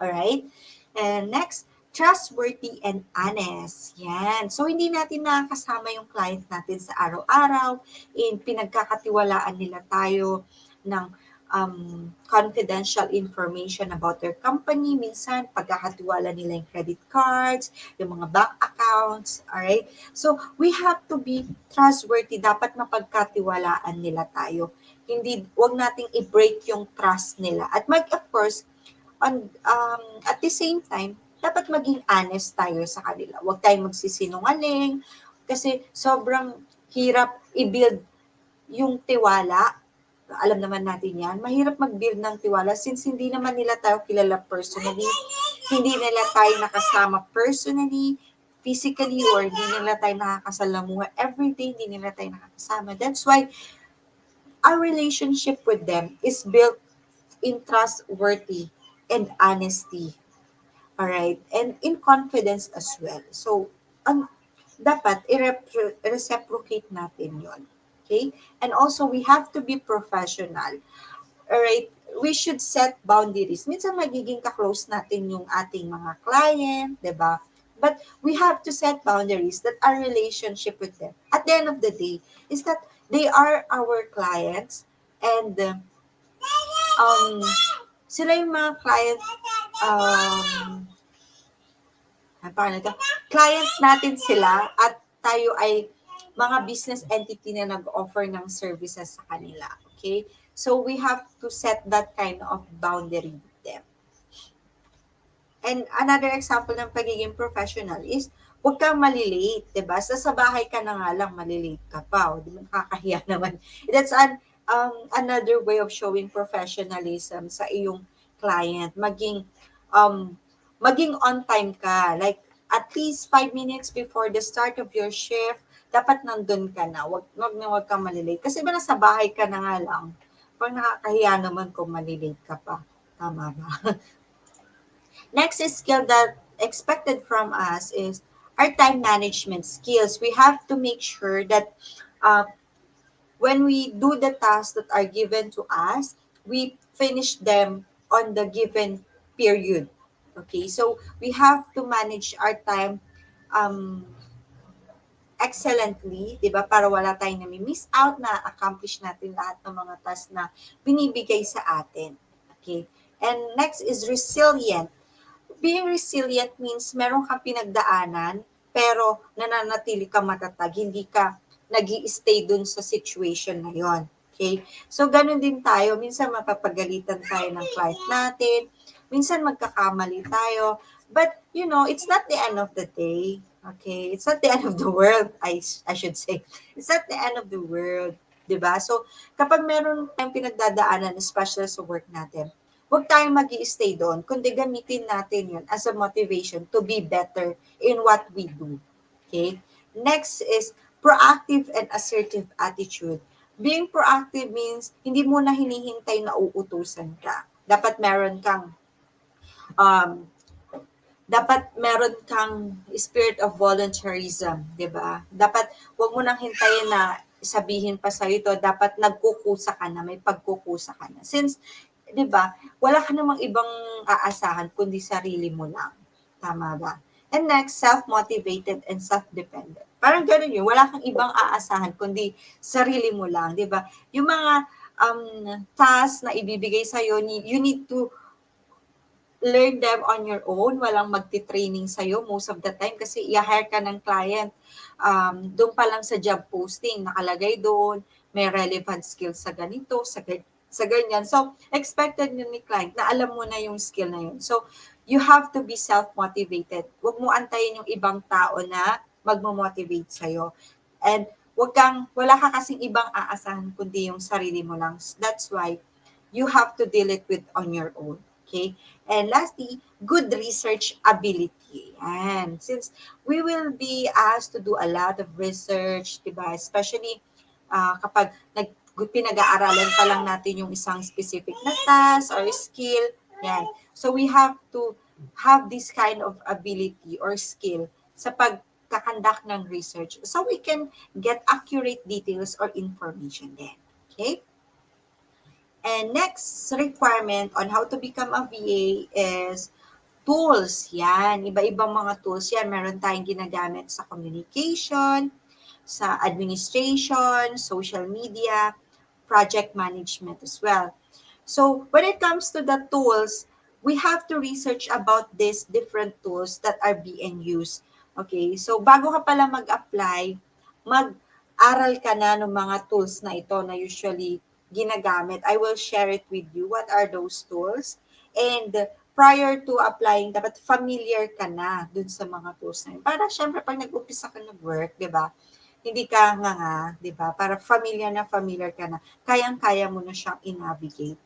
Alright? And next, trustworthy and honest. Yan. So, hindi natin nakakasama yung client natin sa araw-araw. Pinagkakatiwalaan nila tayo ng confidential information about their company. Minsan, pagkakatiwala nila yung credit cards, yung mga bank accounts. Alright? So, we have to be trustworthy. Dapat mapagkatiwalaan nila tayo. Wag nating i-break yung trust nila. At of course, at the same time, dapat maging honest tayo sa kanila. Huwag tayong magsisinungaling kasi sobrang hirap i-build yung tiwala. Alam naman natin yan. Mahirap mag-build ng tiwala since hindi naman nila tayo kilala personally. Hindi nila tayo nakasama personally, physically, or hindi nila tayo nakakasalamuha everyday, hindi nila tayo nakakasama. That's why our relationship with them is built in trustworthy and honesty. Alright? And in confidence as well. So, dapat i-reciprocate natin yon. Okay? And also, we have to be professional. Alright? We should set boundaries. Minsan magiging ka-close natin yung ating mga client, di ba? But we have to set boundaries that our relationship with them, at the end of the day, is that they are our clients and um, sila yung mga client, um, paano ito? Client natin sila at tayo ay mga business entity na nag-offer ng services sa kanila. Okay? So, we have to set that kind of boundary with them. And another example ng pagiging professional is, huwag kang malilate, diba? Sa bahay ka na nga lang, malilate ka pa. O, di ba, nakakahiya naman. That's another way of showing professionalism sa iyong client. Um, maging on time ka. Like, at least 5 minutes before the start of your shift, dapat nandun ka na. Wag kang malilate. Kasi ba nasa bahay ka na nga lang, parang nakakahiya naman kung malilate ka pa. Tama ba? Next is skill that expected from us is our time management skills. We have to make sure that uh, when we do the tasks that are given to us, we finish them on the given period. Okay, so we have to manage our time um, excellently, di ba? Para wala tayong nami-miss out na accomplish natin lahat ng mga tasks na binibigay sa atin. Okay, and next is resilient. Being resilient means meron kang pinagdaanan, pero nananatili ka matatag, hindi ka nag stay dun sa situation na yon. Okay? So, ganun din tayo. Minsan mapapagalitan tayo ng client natin. Minsan magkakamali tayo. But, it's not the end of the day. Okay? It's not the end of the world, I should say. It's not the end of the world. 'Di ba? So, kapag meron tayong pinagdadaanan, especially sa work natin, huwag tayong mag stay doon, kundi gamitin natin yun as a motivation to be better in what we do. Okay? Next is proactive and assertive attitude. Being proactive means hindi mo na hinihintay na uutusan ka. Um, dapat meron kang spirit of voluntarism, di ba? Dapat, wag mo nang hintayin na sabihin pa sa'yo ito, dapat nagkukusa ka na, may pagkukusa ka na. Since, di ba, wala ka namang ibang aasahan kundi sarili mo lang. Tama ba? And next, self-motivated and self-dependent. Parang ganun yun, wala kang ibang aasahan kundi sarili mo lang, di ba? Yung mga tasks na ibibigay sa'yo, you need to learn them on your own, walang magti-training sa'yo most of the time kasi i-hire ka ng client. Doon pa lang sa job posting, nakalagay doon, may relevant skills sa ganito, sa ganyan. So, expected yun ni client na alam mo na yung skill na yun. So, you have to be self-motivated. Huwag mo antayin yung ibang tao na magmo-motivate sa'yo. And wala ka kasing ibang aasahan kundi yung sarili mo lang. That's why you have to deal it with on your own. Okay? And lastly, good research ability. And since we will be asked to do a lot of research, diba? Especially kapag pinag-aaralan pa lang natin yung isang specific na task or skill. Yan. So we have to have this kind of ability or skill sa pagkakandak ng research so we can get accurate details or information then. Okay? And next requirement on how to become a VA is tools. Yan, iba-ibang mga tools yan. Meron tayong ginagamit sa communication, sa administration, social media, project management as well. So when it comes to the tools, we have to research about these different tools that are being used. Okay, so bago ka pala mag-apply, mag-aral ka na ng mga tools na ito na usually ginagamit. I will share it with you. What are those tools? And prior to applying, dapat familiar ka na dun sa mga tools na yun. Para syempre, pag nag-umpisa ka nag-work, di ba? Hindi ka nga, di ba? Para familiar ka na. Kayang-kaya mo na siyang i-navigate.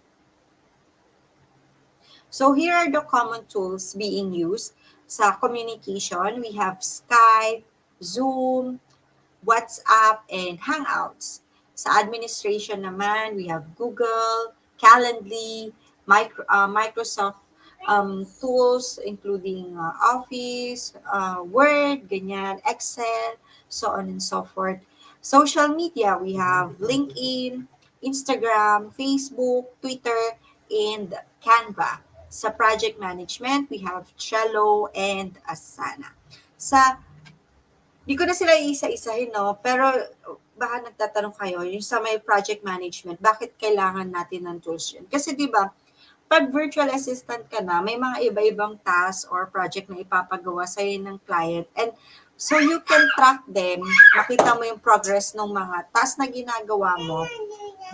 So here are the common tools being used sa communication. We have Skype, Zoom, WhatsApp, and Hangouts. Sa administration naman, we have Google, Calendly, Microsoft tools including Office, Word, ganyan, Excel, so on and so forth. Social media, we have LinkedIn, Instagram, Facebook, Twitter, and Canva. Sa project management, we have Trello and Asana. Sa Di ko na sila iisa-isahin, no? Pero baka nagtatanong kayo, yung sa may project management, bakit kailangan natin ng tools yun? Kasi di ba, pag virtual assistant ka na, may mga iba-ibang task or project na ipapagawa sa'yo ng client. And so you can track them, makita mo yung progress ng mga task na ginagawa mo.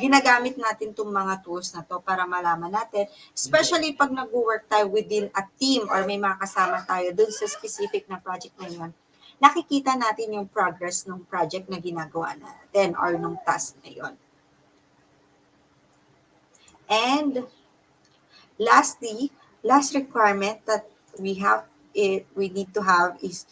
Ginagamit natin itong mga tools na to para malaman natin, especially pag nag-work tayo within a team or may mga kasama tayo dun sa specific na project na yun, nakikita natin yung progress ng project na ginagawa natin or nung task na yun. And lastly, last requirement that we need to have is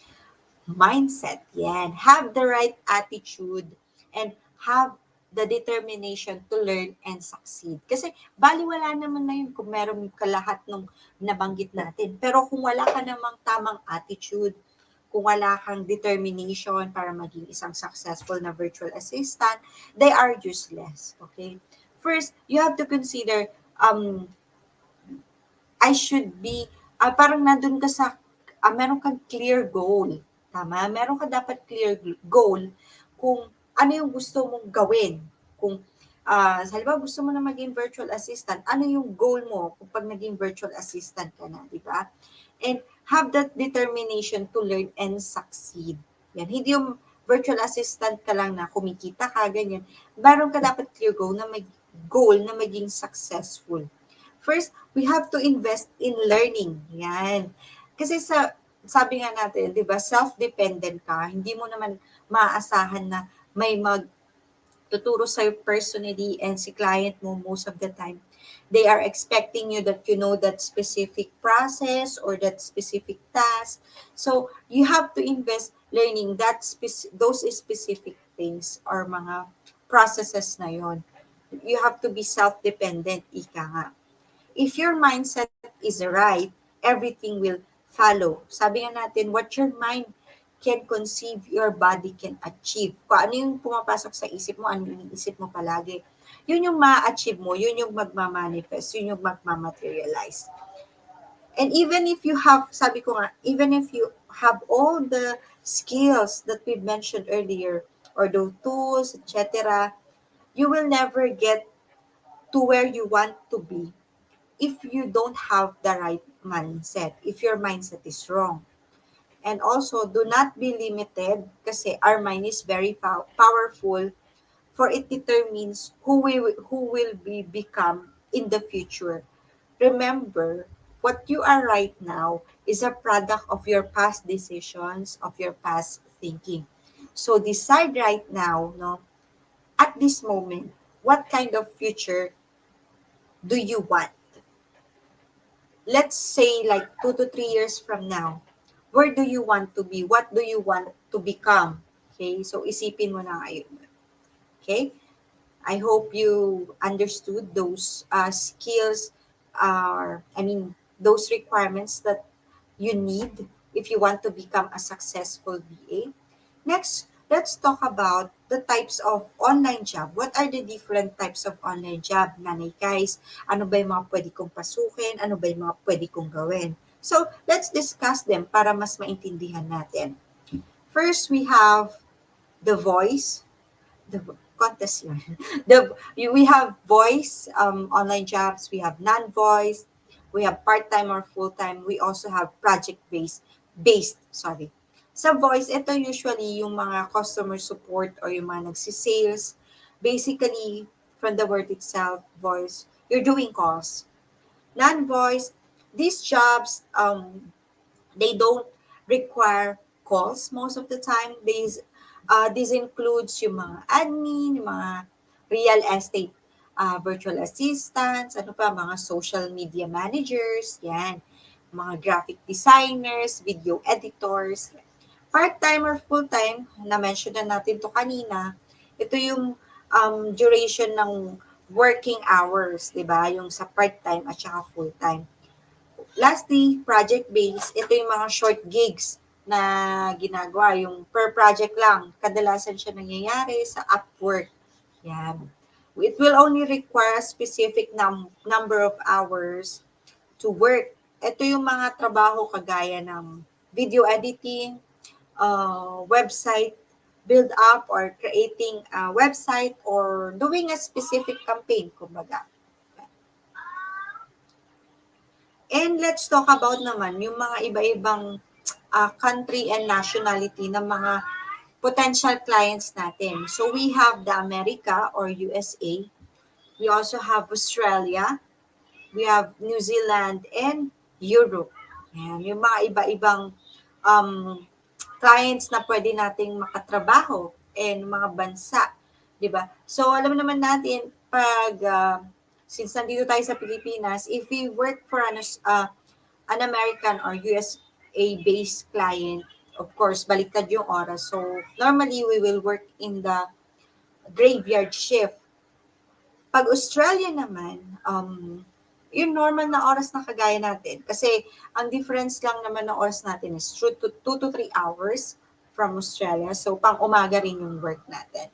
mindset. Yan. Have the right attitude and have the determination to learn and succeed. Kasi baliwala naman na yun kung meron ka lahat ng nabanggit natin. Pero kung wala ka namang tamang attitude, kung wala kang determination para maging isang successful na virtual assistant, they are useless. Okay? First, you have to consider I should be, parang nandun ka sa, meron kang clear goal. Tama? Meron ka dapat clear goal kung ano yung gusto mong gawin. Kung, halimbawa gusto mo na maging virtual assistant, ano yung goal mo kung pag naging virtual assistant ka na, di ba? And have that determination to learn and succeed. Yan. Hindi yung virtual assistant ka lang na kumikita ka, ganyan. Meron ka dapat clear goal na maging successful. First, we have to invest in learning. Yan. Kasi sabi nga natin, di ba, self-dependent ka, hindi mo naman maaasahan na may magtuturo sa'yo personally and si client mo most of the time. They are expecting you that you know that specific process or that specific task. So, you have to invest learning those specific things or mga processes na yon. You have to be self-dependent, ika nga. If your mindset is right, everything will follow. Sabi nga natin, what your mind can conceive, your body can achieve. Kung ano yung pumapasok sa isip mo, ano yung isip mo palagi, yun yung ma-achieve mo, yun yung magmamanifest, yun yung magmamaterialize. And even if you have, sabi ko nga, even if you have all the skills that we mentioned earlier, or the tools, etc., you will never get to where you want to be if you don't have the right mindset, if your mindset is wrong. And also, do not be limited kasi our mind is very powerful for it determines who will be become in the future. Remember, what you are right now is a product of your past decisions, of your past thinking. So decide right now, no, at this moment, what kind of future do you want? Let's say like 2 to 3 years from now, where do you want to be? What do you want to become? Okay, so isipin mo na ngayon. Okay, I hope you understood those skills, those requirements that you need if you want to become a successful VA. Next, let's talk about the types of online job. What are the different types of online job, nanay guys? Ano ba yung mga pwede kong pasukin? Ano ba yung mga pwede kong gawin? So, let's discuss them para mas maintindihan natin. First, we have the voice. The contest yun. We have voice online jobs. We have non-voice. We have part-time or full-time. We also have project-based. Sa voice, ito usually yung mga customer support or yung mga nagsisales. Basically, from the word itself, voice, you're doing calls. Non-voice, these jobs, they don't require calls most of the time. This includes yung mga admin, yung mga real estate virtual assistants, ano pa, mga social media managers, yan. Mga graphic designers, video editors. Part-time or full-time, na-mention na natin to kanina, ito yung duration ng working hours, di ba? Yung sa part-time at saka full-time. Lastly, project-based, ito yung mga short gigs na ginagawa, yung per project lang. Kadalasan siya nangyayari sa Upwork. Yan. It will only require a specific number of hours to work. Ito yung mga trabaho kagaya ng video editing, website build up or creating a website or doing a specific campaign, kumbaga. And let's talk about naman yung mga iba-ibang country and nationality ng mga potential clients natin. So we have the America or USA. We also have Australia. We have New Zealand and Europe. Ayan, yung mga iba-ibang um, clients na pwede nating makatrabaho and mga bansa, 'di ba? So alam naman natin pag since nandito tayo sa Pilipinas, if we work for an American or USA based client, of course, baliktad yung oras. So normally we will work in the graveyard shift. Pag Australia naman, yung normal na oras na kagaya natin. Kasi ang difference lang naman ng oras natin is 2 to 3 hours from Australia. So, pang umaga rin yung work natin.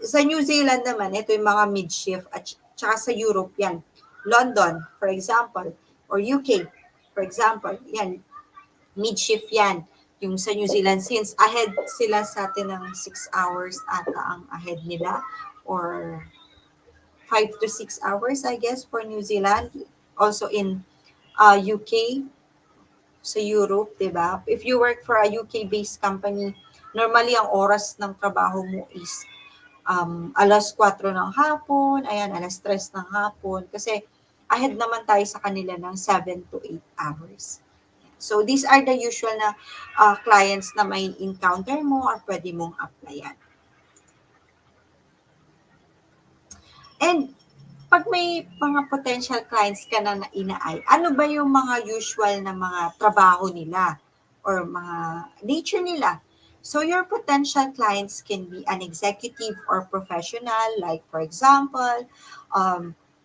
Sa New Zealand naman, ito yung mga mid-shift at saka sa Europe yan. London, for example, or UK, for example, yan, mid-shift yan. Yung sa New Zealand, since ahead sila sa atin ng 6 hours ata ang ahead nila or 5 to 6 hours, I guess, for New Zealand. Also in UK, sa Europe, di ba? If you work for a UK-based company, normally ang oras ng trabaho mo is 4:00 ng hapon, ayan, 3:00 ng hapon. Kasi ahead naman tayo sa kanila ng 7 to 8 hours. So, these are the usual na clients na may encounter mo or pwede mong applyan. And pag may mga potential clients ka na inaay, ano ba yung mga usual na mga trabaho nila or mga nature nila? So your potential clients can be an executive or professional, like for example,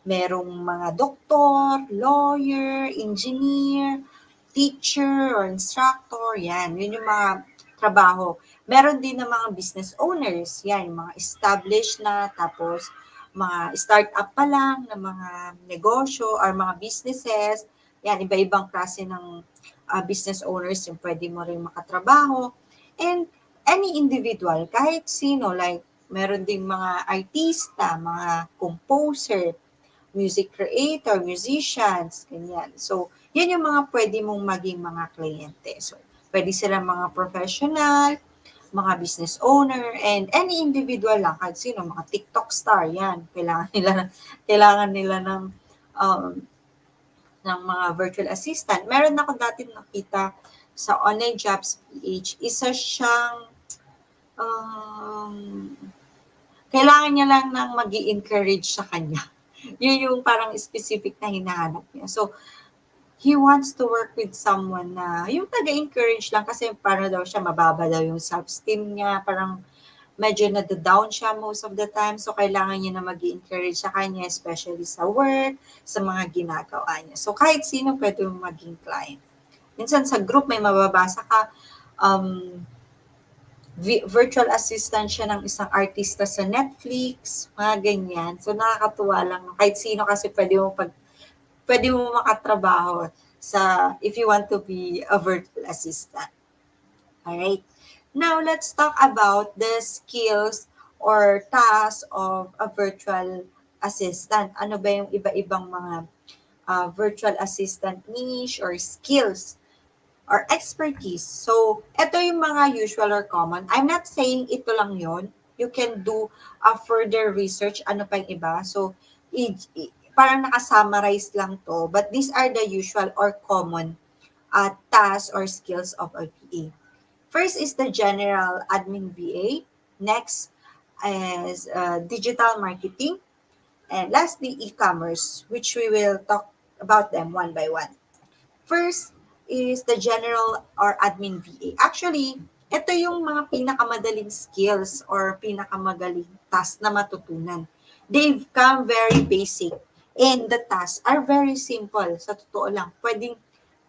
merong mga doktor, lawyer, engineer, teacher or instructor, yan. Yun yung mga trabaho. Meron din ng mga business owners, yan, yung mga established na, tapos mga start-up pa lang ng mga negosyo or mga businesses. Yan, iba-ibang klase ng business owners yung pwede mo rin makatrabaho. And any individual, kahit sino, like meron ding mga artista, mga composer, music creator, musicians, ganyan. So, yan yung mga pwede mong maging mga kliyente. So, pwede silang mga professional, mga business owner, and any individual lang, kahit sino, mga TikTok star, yan. Kailangan nila um, ng mga virtual assistant. Meron ako dati nakita sa online jobs PH, isa siyang um, kailangan niya lang ng mag encourage sa kanya. Yun yung parang specific na hinahanap niya. So, he wants to work with someone na yung taga-encourage lang kasi para daw siya mababa daw yung self-esteem niya, parang medyo nada-down siya most of the time. So, kailangan niya na mag encourage sa kanya, especially sa work, sa mga ginagawa niya. So, kahit sino pwede maging client. Minsan sa group may mababasa ka, virtual assistant siya ng isang artista sa Netflix, mga ganyan. So, nakakatuwa lang. Kahit sino kasi pwede mo makatrabaho sa if you want to be a virtual assistant. Alright? Now, let's talk about the skills or tasks of a virtual assistant. Ano ba yung iba-ibang mga virtual assistant niche or skills or expertise. So, ito yung mga usual or common. I'm not saying ito lang yon. You can do a further research. Ano pa yung iba? So, parang naka-summarize lang to. But these are the usual or common tasks or skills of a VA. First is the general admin VA. Next is digital marketing. And lastly, e-commerce, which we will talk about them one by one. First is the general or admin VA. Actually, ito yung mga pinakamadaling skills or pinakamagaling task na matutunan. They've come very basic and the tasks are very simple. Sa totoo lang, pwedeng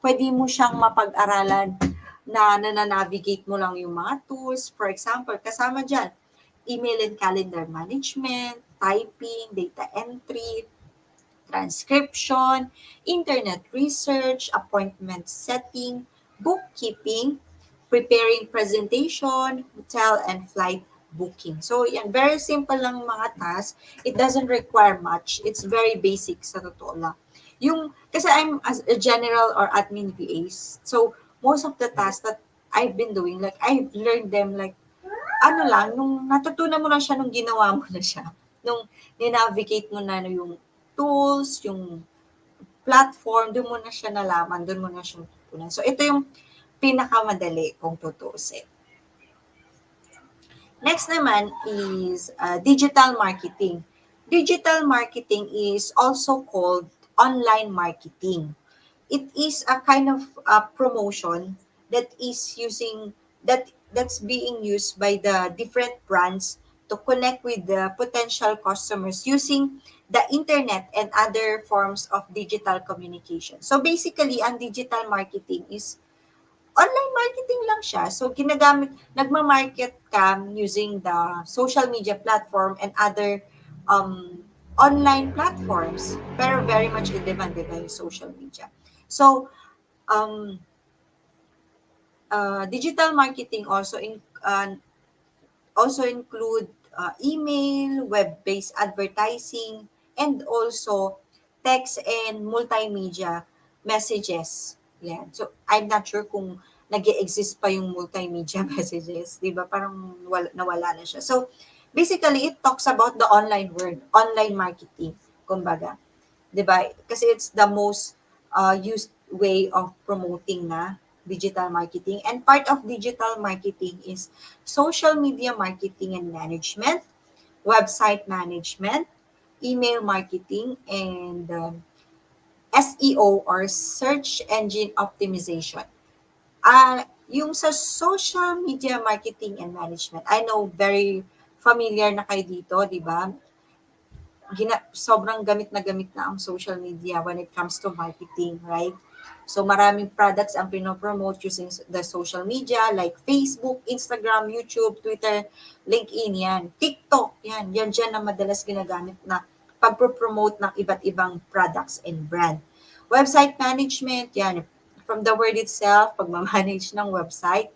pwede mo siyang mapag-aralan na navigate mo lang yung mga tools. For example, kasama dyan, email and calendar management, typing, data entry, transcription, internet research, appointment setting, bookkeeping, preparing presentation, hotel and flight booking. So, yan, very simple lang mga tasks. It doesn't require much. It's very basic sa totoo lang. Kasi I'm as a general or admin VAs, so most of the tasks that I've been doing, like, I've learned them, like, ano lang, nung natutunan mo lang siya, nung ginawa mo na siya. Nung ninavigate mo na yung tools, yung platform, doon mo na siya nalaman, doon mo na siya natutunan. So, ito yung pinakamadali kung tutuusin. Next naman is digital marketing. Digital marketing is also called online marketing. It is a kind of promotion that is using that's being used by the different brands to connect with the potential customers using the internet and other forms of digital communication. So basically, ang digital marketing is online marketing lang siya. So nagma-market ka using the social media platform and other online platforms. Pero very much in demand, diba, yung social media. So, um, digital marketing also include email, web-based advertising, and also text and multimedia messages. Yan. So, I'm not sure kung nag exist pa yung multimedia messages. Di ba? Parang nawala na siya. So, basically, it talks about the online world, online marketing, kumbaga. 'Di ba? Kasi it's the most used way of promoting na digital marketing. And part of digital marketing is social media marketing and management, website management, email marketing, and SEO or search engine optimization. Yung sa social media marketing and management, I know very familiar na kayo dito, di ba? Sobrang gamit na ang social media when it comes to marketing, right? So maraming products ang pinopromote using the social media like Facebook, Instagram, YouTube, Twitter, LinkedIn, yan. TikTok, yan. Yan dyan na madalas ginagamit na pagpropromote ng iba't ibang products and brand. Website management, yan. From the word itself, pagmamanage ng website.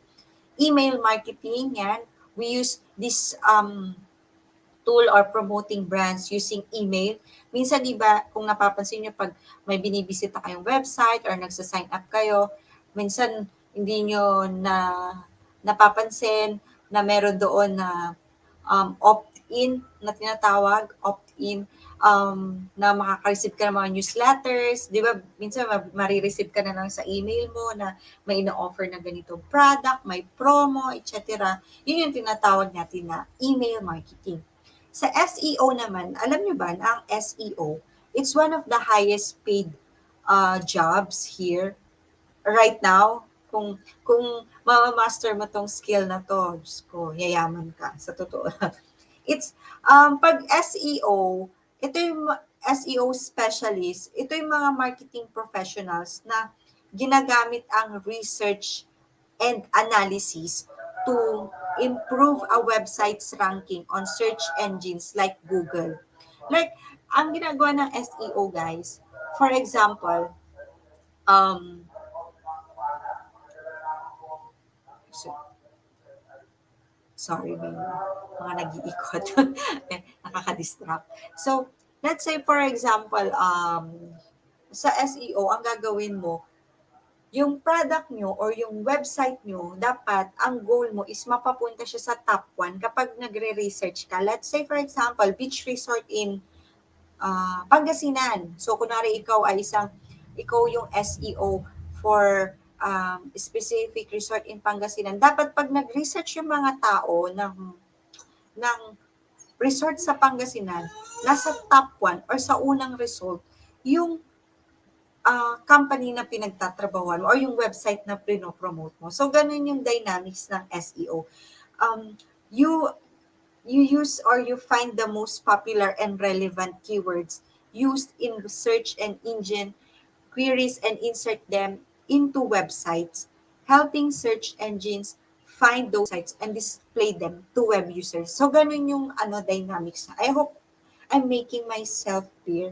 Email marketing, yan. We use this tool or promoting brands using email. Minsan, di ba, kung napapansin nyo, pag may binibisita kayong website or nagsa-sign up kayo, minsan hindi nyo napapansin na meron doon na opt-in na tinatawag, opt-in, na makaka-receive ka ng mga newsletters. Di ba, minsan marireceive ka na lang sa email mo na may ina-offer na ganitong product, may promo, etc. Yun yung tinatawag natin na email marketing. Sa SEO naman, alam nyo ba na ang SEO, it's one of the highest paid jobs here right now. Kung ma-master mo tong skill na to, Diyos ko, yayaman ka, sa totoo lang. It's, pag SEO, ito yung SEO specialist, ito yung mga marketing professionals na ginagamit ang research and analysis to improve a website's ranking on search engines like Google. Like, ang ginagawa ng SEO, guys, for example, um, sorry, may mga nag-iikot. Nakaka-distract. So, let's say, for example, sa SEO, ang gagawin mo, yung product nyo or yung website nyo, dapat ang goal mo is mapapunta siya sa top 1 kapag nagre-research ka. Let's say, for example, beach resort in Pangasinan. So, kunwari ikaw yung SEO for specific resort in Pangasinan. Dapat pag nag-research yung mga tao ng resort sa Pangasinan, nasa top 1 or sa unang result, yung company na pinagtatrabahuan mo or yung website na pinopromote mo. So, ganun yung dynamics ng SEO. You use or you find the most popular and relevant keywords used in search and engine queries and insert them into websites, helping search engines find those sites and display them to web users. So, ganun yung dynamics. I hope I'm making myself clear.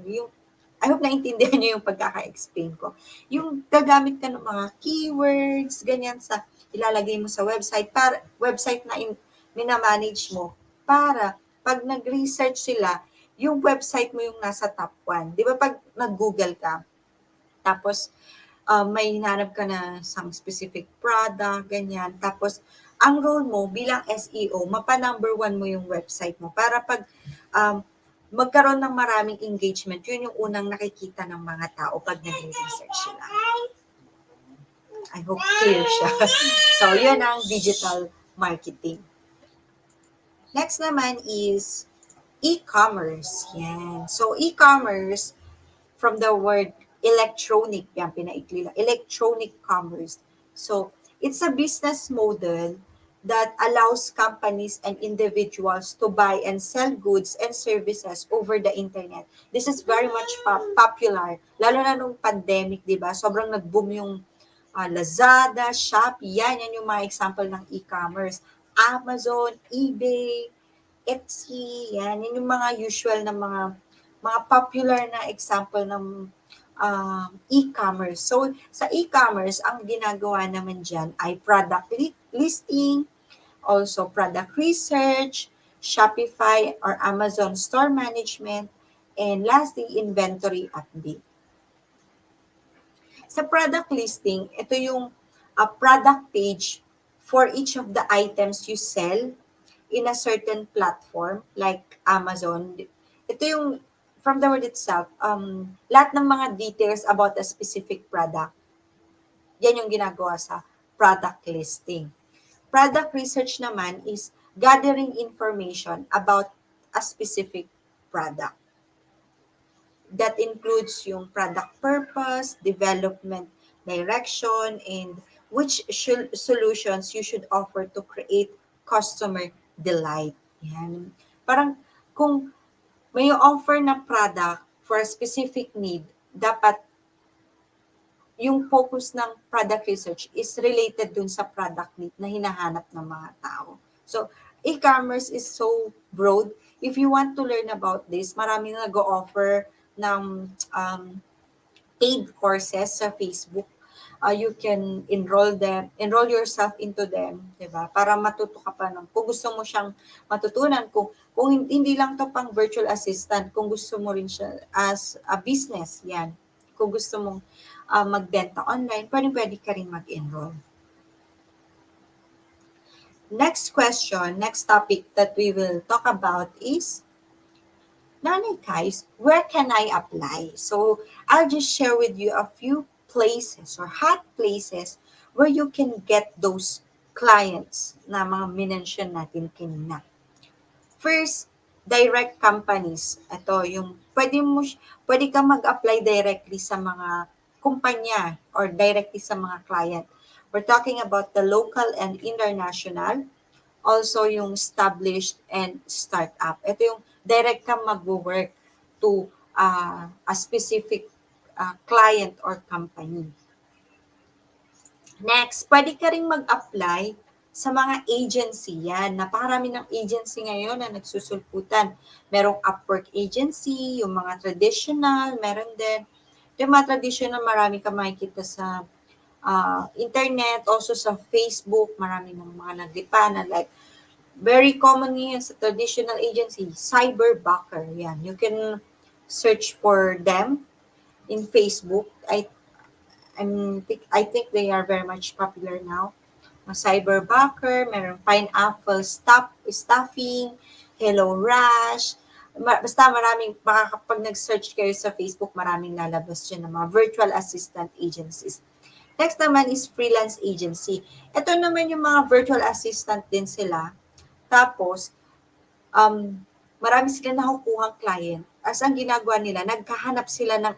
I hope naintindihan niyo yung pagkaka-explain ko. Yung gagamit ka ng mga keywords, ganyan sa ilalagay mo sa website, para website na minamanage mo, para pag nag-research sila, yung website mo yung nasa top 1. Di ba pag nag-Google ka, tapos may hinanap ka na isang specific product, ganyan. Tapos, ang role mo bilang SEO, mapa-number 1 mo yung website mo para pag um, magkaroon ng maraming engagement, yun yung unang nakikita ng mga tao pag nag-research sila. I hope clear siya. So, yun ang digital marketing. Next naman is e-commerce. Yan. So, e-commerce, from the word electronic, yan, pinaikli lang, electronic commerce. So, it's a business model that allows companies and individuals to buy and sell goods and services over the internet. This is very much popular, lalo na nung pandemic, di ba? Sobrang nag-boom yung Lazada, Shopee, yan yung mga example ng e-commerce. Amazon, eBay, Etsy, yan yung mga usual na mga popular na example ng e-commerce. So, sa e-commerce, ang ginagawa naman dyan ay product listing, also product research, Shopify or Amazon store management, and lastly, inventory update. Sa product listing, ito yung product page for each of the items you sell in a certain platform like Amazon. Ito yung, from the word itself, lahat ng mga details about a specific product, yan yung ginagawa sa product listing. Product research naman is gathering information about a specific product. That includes yung product purpose, development direction, and which solutions you should offer to create customer delight. Yan. Parang kung may offer na product for a specific need, dapat yung focus ng product research is related dun sa product need na hinahanap ng mga tao. So, e-commerce is so broad. If you want to learn about this, maraming nag-o-offer ng paid courses sa Facebook. You can enroll yourself into them, 'di ba? Para matuto ka pa ng kung gusto mo siyang matutunan, kung hindi lang to pang virtual assistant, kung gusto mo rin siya as a business, 'yan. Kung gusto mong magbenta online, pwede ka rin mag-enroll. Next question, next topic that we will talk about is, Nanay guys, where can I apply? So, I'll just share with you a few places or hot places where you can get those clients na mga minention natin kanina. First, direct companies. Ito, yung pwede kang mag-apply directly sa mga kumpanya or directly sa mga client. We're talking about the local and international, also yung established and startup. Ito yung direct kang mag-work to a specific client or company. Next, pwede ka rin mag-apply sa mga agency. Yan, napakarami ng agency ngayon na nagsusulputan. Merong Upwork agency, yung mga traditional, meron din. Yung mga traditional, marami ka makikita sa internet, also sa Facebook, marami ng mga naglipanan. Like, very common yun sa traditional agency, cyberbacker. Yan, you can search for them in Facebook. I think they are very much popular now. Cyberbacker, meron Pineapple Staffing, Hello Rush. Basta maraming, kapag nag-search kayo sa Facebook, maraming lalabas dyan ng mga virtual assistant agencies. Next naman is freelance agency. Ito naman yung mga virtual assistant din sila. Tapos, marami sila nakukuhang client. As ang ginagawa nila, naghanap sila ng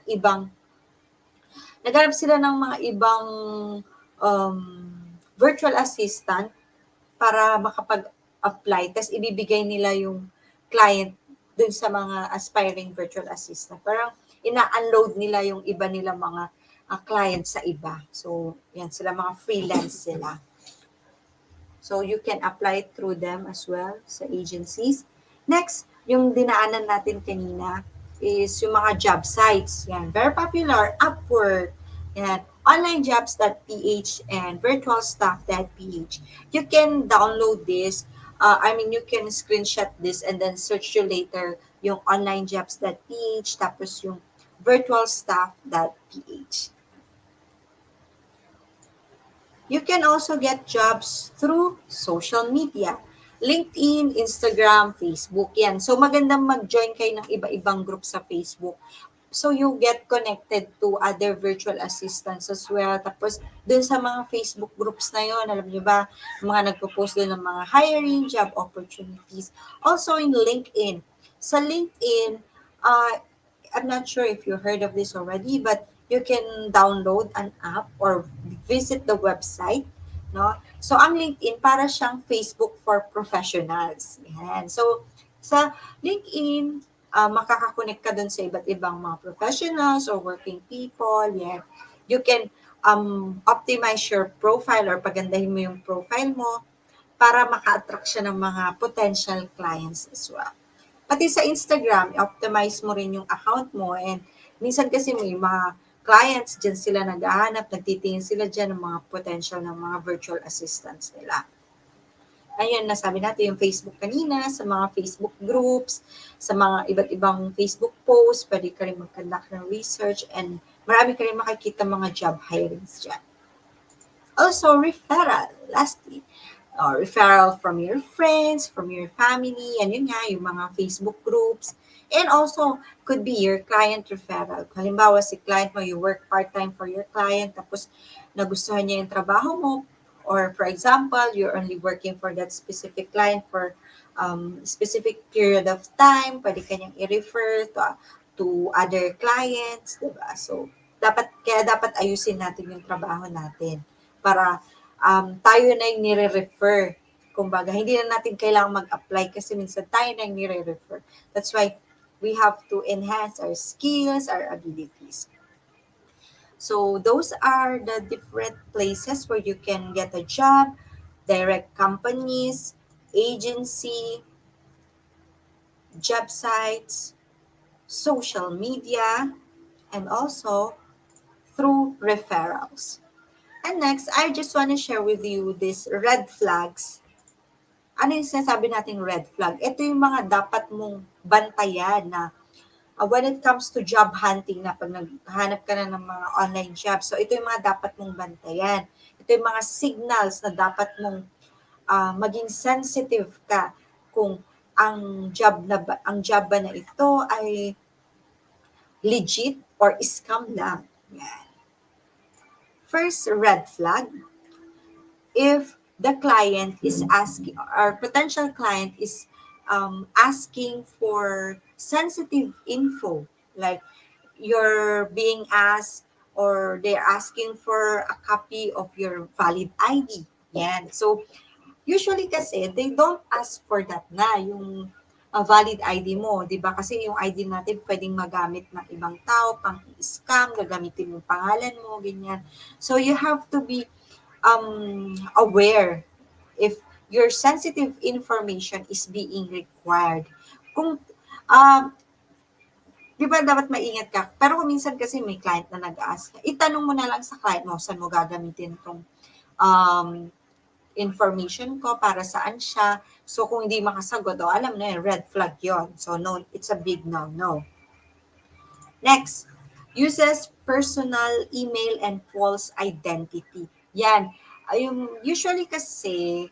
mga ibang virtual assistant para makapag-apply. Tapos ibibigay nila yung client dun sa mga aspiring virtual assistant. Parang ina-unload nila yung iba nila mga clients sa iba. So, yan sila mga freelance sila. So, you can apply through them as well sa agencies. Next, yung dinaanan natin kanina is yung mga job sites. Yan, very popular, Upwork, yan, onlinejobs.ph and virtualstaff.ph. You can download this. You can screenshot this and then search you later yung onlinejobs.ph tapos yung virtualstaff.ph. You can also get jobs through social media. LinkedIn, Instagram, Facebook, yan. So magandang mag-join kayo ng iba-ibang group sa Facebook. So you get connected to other virtual assistants as well. Tapos dun sa mga Facebook groups na yon, alam niyo ba, mga nagpo-post dun ng mga hiring, job opportunities. Also in LinkedIn. Sa LinkedIn, I'm not sure if you heard of this already, but you can download an app or visit the website, no? So ang LinkedIn para siyang Facebook for professionals. Yan. So sa LinkedIn, makakakonect ka dun sa iba't ibang mga professionals or working people. Yeah. You can optimize your profile or pagandahin mo yung profile mo para maka-attract siya ng mga potential clients as well. Pati sa Instagram, optimize mo rin yung account mo and minsan kasi may mga clients dyan sila naghahanap, nagtitingin sila dyan ng mga potential ng mga virtual assistants nila. Ayun, nasabi natin yung Facebook kanina, sa mga Facebook groups, sa mga iba't ibang Facebook posts, pwede ka rin mag-conduct ng research and marami ka rin makikita mga job hirings dyan. Also, referral. Lastly, referral from your friends, from your family, and yun nga, yung mga Facebook groups. And also, could be your client referral. Halimbawa, si client mo, you work part-time for your client, tapos nagustuhan niya yung trabaho mo, or for example, you're only working for that specific client for specific period of time, pwede kanyang i-refer to other clients, diba? So, dapat ayusin natin yung trabaho natin para tayo na yung nire-refer. Kumbaga, hindi na natin kailangang mag-apply kasi minsan tayo na yung nire-refer. That's why we have to enhance our skills, our abilities. So those are the different places where you can get a job, direct companies, agency, job sites, social media, and also through referrals. And next, I just want to share with you these red flags. Ano yung sinasabi nating red flag? Ito yung mga dapat mong bantayan na when it comes to job hunting na pag naghanap ka na ng mga online jobs. So ito yung mga dapat mong bantayan. Ito yung mga signals na dapat mong maging sensitive ka kung ang job ba na ito ay legit or scam lang. Yan. First red flag, if the client is asking, or potential client is asking for sensitive info, like you're being asked or they're asking for a copy of your valid ID. Yan. So, usually kasi, they don't ask for that na, yung valid ID mo, di ba? Kasi yung ID natin pwedeng magamit ng ibang tao, pang scam, gagamitin yung pangalan mo, ganyan. So, you have to be aware if your sensitive information is being required. Kung, di ba dapat maingat ka? Pero kung minsan kasi may client na nag-ask, itanong mo na lang sa client mo, saan mo gagamitin itong information ko, para saan siya. So, kung hindi makasagot, alam na yun, red flag yon. So, no, it's a big no-no. Next, uses personal email and false identity. Yan. Usually kasi,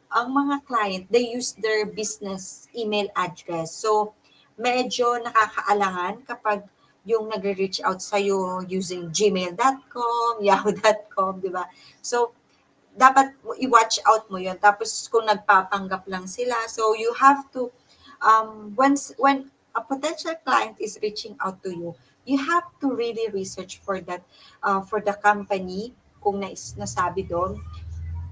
ang mga client, they use their business email address. So, medyo nakakaalangan kapag yung nagre-reach out sa'yo using gmail.com, yahoo.com, di ba? So, dapat i-watch out mo yun. Tapos, kung nagpapanggap lang sila, so you have to, when a potential client is reaching out to you, you have to really research for that, for the company, kung nasabi doon,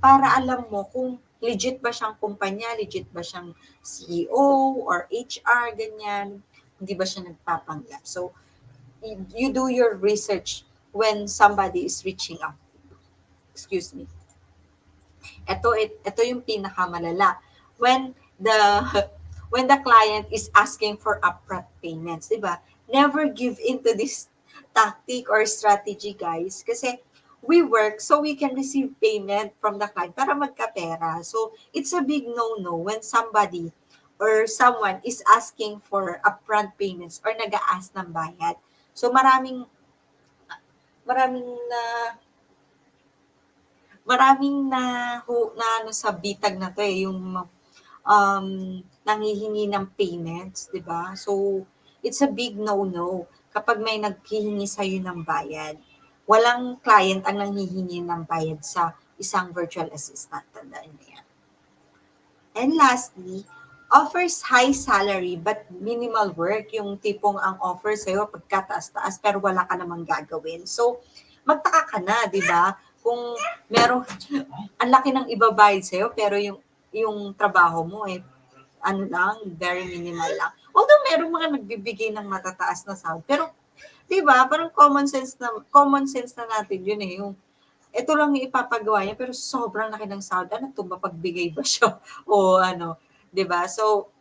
para alam mo kung legit ba siyang kumpanya, legit ba siyang CEO or HR, ganyan, hindi ba siya nagpapanggap. So, you do your research when somebody is reaching out. Excuse me. Ito yung pinakamalala. When the when the client is asking for upfront payments, 'di ba? Never give into this tactic or strategy, guys, kasi we work so we can receive payment from the client para magkapera. So, it's a big no-no when somebody or someone is asking for upfront payments or nag-a-ask ng bayad. So, maraming na na ano sa bitag na 'to, eh, yung nanghihingi ng payments, 'di ba? So, it's a big no-no kapag may naghihingi sa'yo ng bayad. Walang client ang nanghihingi ng bayad sa isang virtual assistant, tandaan niyo yan. And lastly, offers high salary but minimal work, yung tipong ang offer sa'yo pagkataas-taas pero wala ka namang gagawin. So, magtaka ka na, di ba? Kung merong, ang laki ng ibabayad sa'yo pero yung trabaho mo eh, ano lang, very minimal lang. Although merong mga nagbibigay ng matataas na sahod, pero 'di ba, parang common sense na natin 'yun eh, yung ito lang yung ipapagawa niya pero sobrang laki ng sahod. Ano 'to, mapagbigay ba siya o ano, 'di ba? So,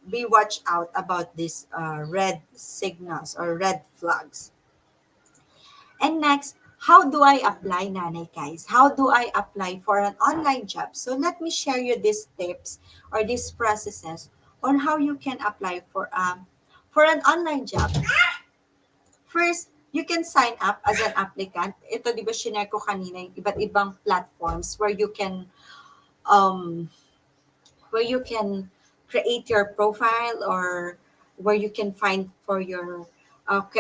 be watch out about these red signals or red flags. And next, how do I apply, nanay guys? How do I apply for an online job? So let me share you these tips or these processes on how you can apply for an online job. First, you can sign up as an applicant. Ito, di ba, shinare ko kanina yung iba't ibang platforms um, where you can create your profile or where you can find for your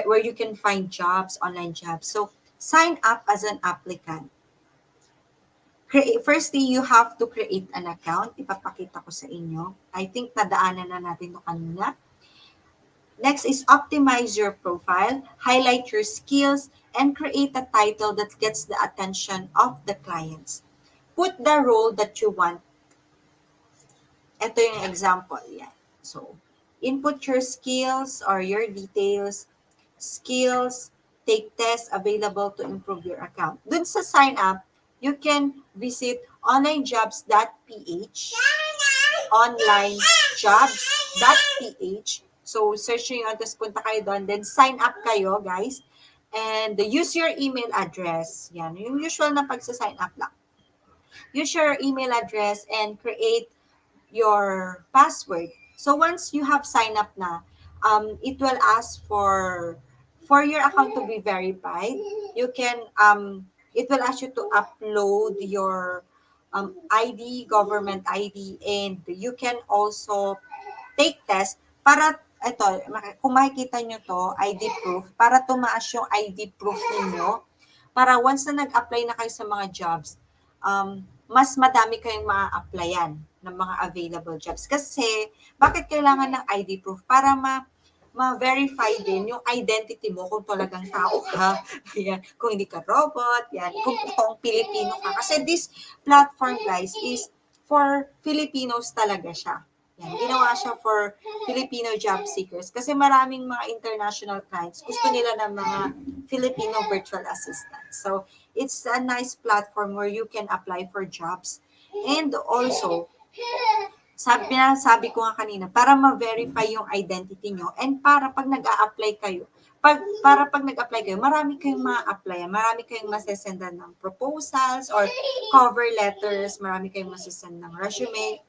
where you can find jobs, online jobs. So sign up as an applicant. Firstly, you have to create an account. Ipapakita ko sa inyo. I think nadaanan na natin ito kanina. Next is optimize your profile, highlight your skills, and create a title that gets the attention of the clients. Put the role that you want. Ito yung example. Yan. So, input your skills or your details, skills, take tests available to improve your account. Dun sa sign up, you can visit onlinejobs.ph, onlinejobs.ph. So, search nyo yun, tapos punta kayo doon, then sign up kayo, guys. And use your email address. Yan, yung usual na pagsa-sign up lang. Use your email address and create your password. So once you have signed up na, it will ask for your account to be verified. You can it will ask you to upload your ID, government ID, and you can also take test para ito, kung makikita nyo to, ID proof, para tumaas yung ID proof ninyo, para once na nag-apply na kayo sa mga jobs, mas madami kayong ma-applyan ng mga available jobs. Kasi, bakit kailangan ng ID proof? Para ma-verify din yung identity mo kung talagang tao ka. Yan. Kung hindi ka robot, yan. Kung totoong Pilipino ka. Kasi this platform, guys, is for Filipinos talaga siya. Yan. Ginawa siya for Filipino job seekers. Kasi maraming mga international clients gusto nila ng mga Filipino virtual assistants. So, it's a nice platform where you can apply for jobs. And also, sabi ko nga kanina, para ma-verify yung identity nyo and para pag nag-a-apply kayo, pag nag-apply kayo, marami kayong ma-apply, marami kayong masesendan ng proposals or cover letters, marami kayong masesend ng resume.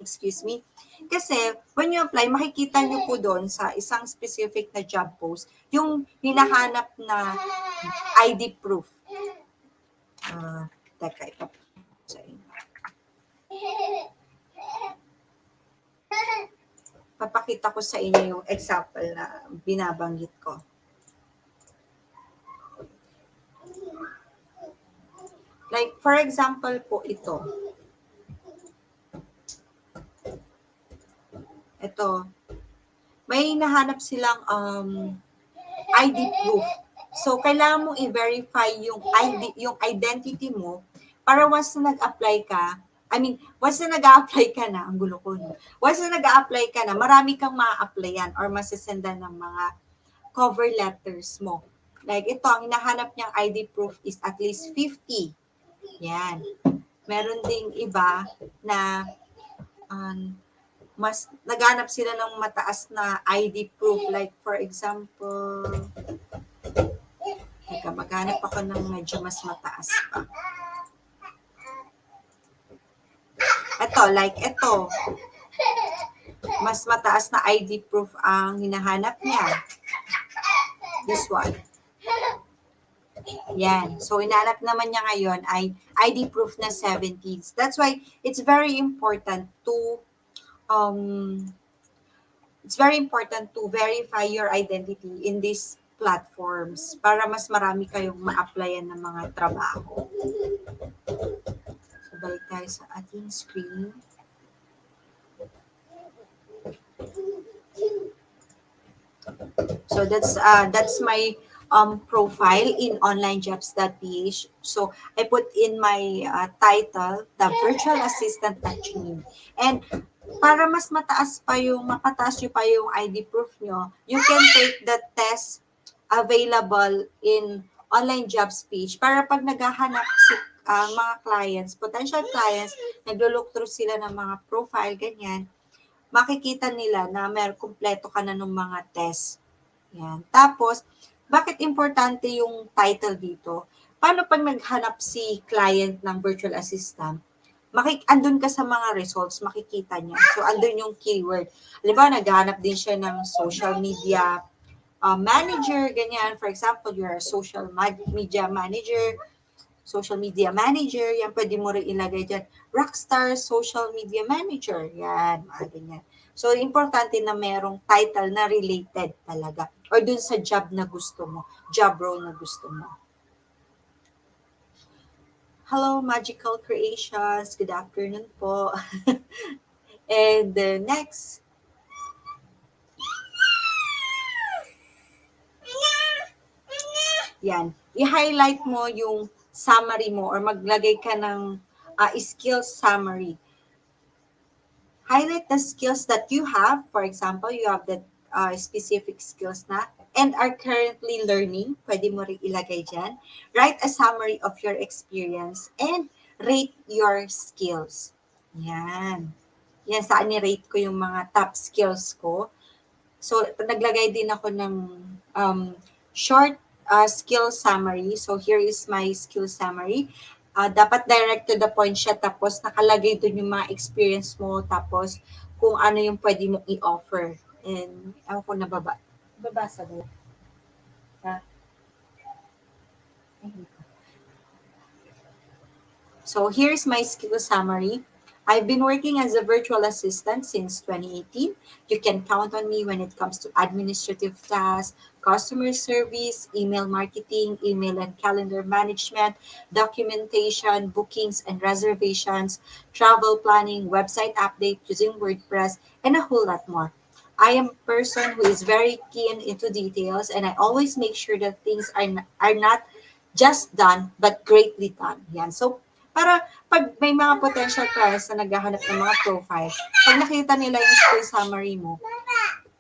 Excuse me. Kasi, when you apply, makikita nyo po doon sa isang specific na job post, yung hinahanap na ID proof. Teka, papakita ko sa inyo yung example na binabanggit ko. Like, for example po ito. Ito. May nahanap silang ID proof. So, kailangan mong i-verify yung identity mo para once na nag-apply ka, once na nag-a-apply ka na, ang gulo ko, no? Once na nag-a-apply ka na, marami kang ma-applyan or masisendan ng mga cover letters mo. Like ito, ang hinahanap niyang ID proof is at least 50. Yan. Meron ding iba na um, mas naghanap sila ng mataas na ID proof. Like for example, teka, maghanap ako ng medyo mas mataas pa. Ito. Mas mataas na ID proof ang hinahanap niya. This one. Yan. So, inaanap naman niya ngayon ay ID proof na 70s. That's why um, it's very important to verify your identity in these platforms para mas marami kayong ma-applyan ng mga trabaho. So, balik tayo sa ating screen. So that's my profile in onlinejobs.ph. So I put in my title, the virtual assistant training. And para mas mapataas nyo pa yung ID proof nyo, you can take the test available in online jobs page para pag naghahanap si mga clients, potential clients, naglo-look through sila ng mga profile, ganyan, makikita nila na kumpleto ka na ng mga test. Yan. Tapos, bakit importante yung title dito? Paano pag naghanap si client ng virtual assistant? Andun ka sa mga results, makikita niya. So, andun yung keyword. Halimbawa, naghahanap din siya ng social media manager, ganyan. For example, you're a social media manager, yan, pwede mo rin ilagay dyan. Rockstar social media manager, yan, mga ganyan. So, importante na merong title na related talaga or dun sa job na gusto mo, job role na gusto mo. Hello, Magical Creations. Good afternoon po. And next. Yan. I-highlight mo yung summary mo or maglagay ka ng skills summary. Highlight the skills that you have. For example, you have the specific skills na and are currently learning. Pwede mo rin ilagay dyan. Write a summary of your experience and rate your skills. Yan. Yan, saan ni-rate ko yung mga top skills ko. So, naglagay din ako ng short skill summary. So, here is my skill summary. Dapat direct to the point siya, tapos nakalagay doon yung mga experience mo, tapos kung ano yung pwede mong i-offer. And, ewan ko babasa mo. Ha? So, here's my skill summary. I've been working as a virtual assistant since 2018. You can count on me when it comes to administrative tasks, customer service, email marketing, email and calendar management, documentation, bookings and reservations, travel planning, website update using WordPress, and a whole lot more. I am a person who is very keen into details, and I always make sure that things are not just done, but greatly done. Yan. So, para pag may mga potential clients na naghahanap ng mga profile, pag nakita nila yung skill summary mo,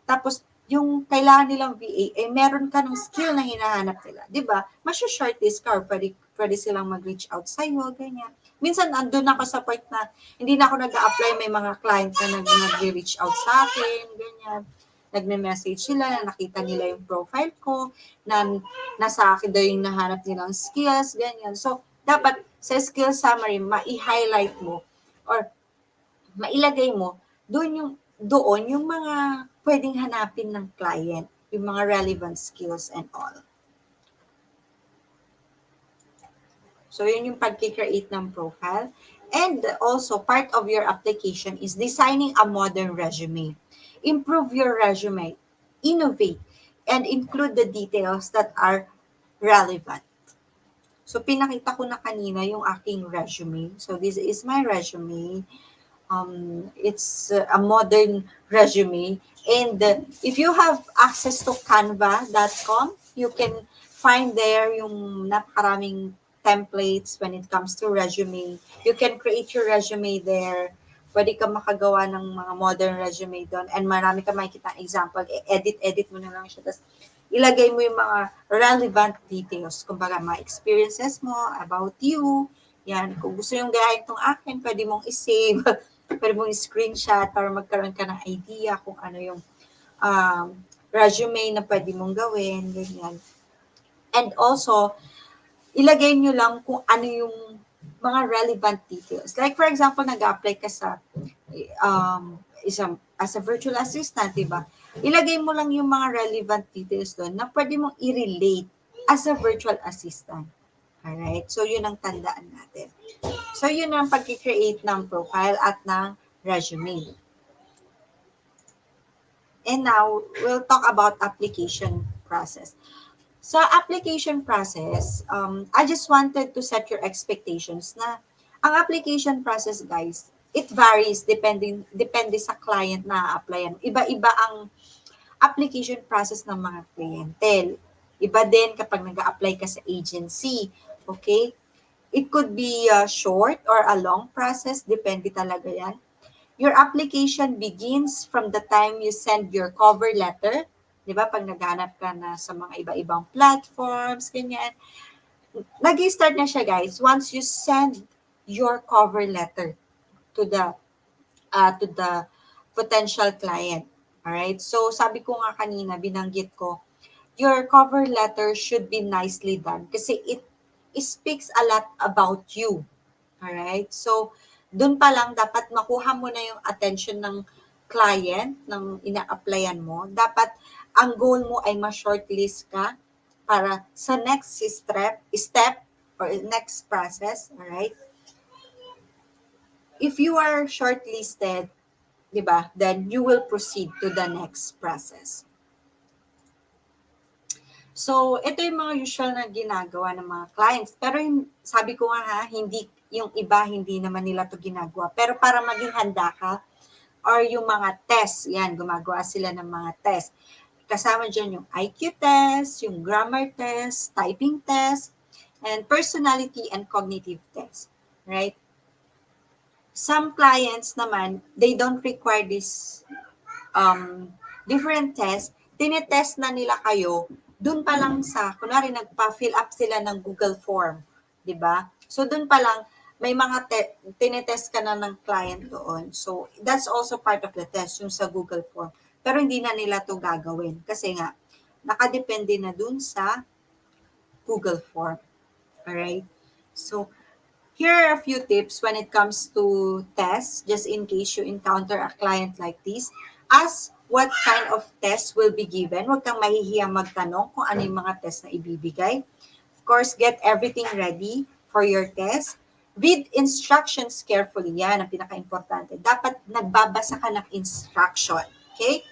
tapos yung kailangan nilang VA, meron ka ng skill na hinahanap nila. Di ba? Shortlist ka or pwede silang mag-reach out sa'yo, ganyan. Minsan, andun ako sa point na hindi na ako nag-a-apply, may mga client na nag-reach out sa akin, ganyan. Nagme-message sila na nakita nila yung profile ko, na nasa akin daw yung nahanap nilang skills, ganyan. So, dapat sa skill summary, ma-highlight mo or mailagay mo doon yung mga pwedeng hanapin ng client, yung mga relevant skills and all. So, yun yung pag-create ng profile. And also, part of your application is designing a modern resume. Improve your resume, innovate, and include the details that are relevant. So, pinakita ko na kanina yung aking resume. So, this is my resume. It's a modern resume. And if you have access to canva.com, you can find there yung napakaraming templates when it comes to resume. You can create your resume there. Pwede ka makagawa ng mga modern resume doon. And marami ka makikita example. Edit mo na lang siya. Tapos ilagay mo yung mga relevant details. Kumbaga, mga experiences mo about you. Yan. Kung gusto yung gaya itong akin, pwede mong i-save. Pwede mong i-screenshot para magkaroon ka ng idea kung ano yung um, resume na pwede mong gawin. Ganyan. And also, ilagay nyo lang kung ano yung mga relevant details. Like for example, nag-apply ka sa as a virtual assistant, di ba? Ilagay mo lang yung mga relevant details doon na pwede mong i-relate as a virtual assistant. Alright? So, yun ang tandaan natin. So, yun ang pag-create ng profile at ng resume. And now, we'll talk about application process. Sa application process, I just wanted to set your expectations na ang application process, guys, it varies depende sa client na applyan. Iba-iba ang application process ng mga clientele. Iba din kapag nag-a-apply ka sa agency. Okay? It could be a short or a long process. Depende talaga yan. Your application begins from the time you send your cover letter. Di ba? Pag naghanap ka na sa mga iba-ibang platforms, ganyan. Nag-start na siya, guys, once you send your cover letter to the potential client. Alright? So, sabi ko nga kanina, binanggit ko, your cover letter should be nicely done kasi it speaks a lot about you. Alright? So, dun pa lang dapat makuha mo na yung attention ng client, ng ina-applyan mo. Dapat ang goal mo ay ma-shortlist ka para sa next step or next process. Alright? If you are shortlisted, di ba, then you will proceed to the next process. So, ito yung mga usual na ginagawa ng mga clients. Pero yung, sabi ko nga ha, hindi, yung iba, hindi naman nila to ginagawa. Pero para maging handa ka, or yung mga test, yan, gumagawa sila ng mga test. Kasama dyan yung IQ test, yung grammar test, typing test, and personality and cognitive test. Right? Some clients naman, they don't require this different tests. Tinetest na nila kayo dun pa lang sa, kunwari nagpa-fill up sila ng Google form, di ba? So dun pa lang, may mga tinetest ka na ng client doon. So that's also part of the test, yung sa Google form. Pero hindi na nila to gagawin kasi nga, nakadepende na dun sa Google form. Alright? So, here are a few tips when it comes to tests, just in case you encounter a client like this. Ask what kind of test will be given. Huwag kang mahihiyang magtanong kung ano yung mga test na ibibigay. Of course, get everything ready for your test. Read instructions carefully. Yan ang pinaka-importante. Dapat nagbabasa ka ng instruction. Okay?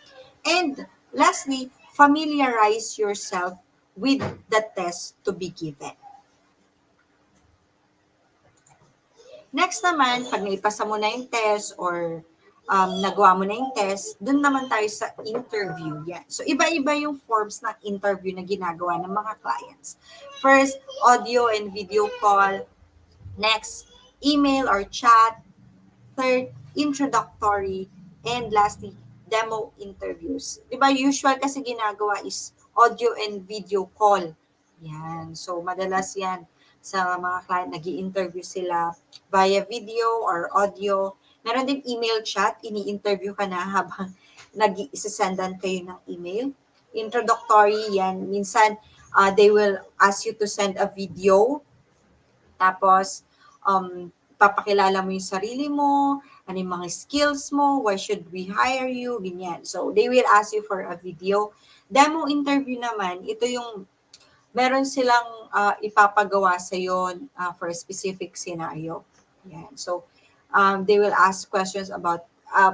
And lastly, familiarize yourself with the test to be given. Next naman, pag naipasa mo na yung test or nagawa mo na yung test, dun naman tayo sa interview. Yan. So, iba-iba yung forms ng interview na ginagawa ng mga clients. First, audio and video call. Next, email or chat. Third, introductory. And lastly, demo interviews. Diba, usual kasi ginagawa is audio and video call. Yan. So, madalas yan sa mga client, nag-i-interview sila via video or audio. Meron din email chat, ini-interview ka na habang nag-isendan kayo ng email. Introductory, yan. Minsan, they will ask you to send a video. Tapos, papakilala mo yung sarili mo, ano yung mga skills mo, why should we hire you, ganyan. So, they will ask you for a video. Demo interview naman, ito yung meron silang ipapagawa sa yon for a specific scenario. Yan. So, they will ask questions about,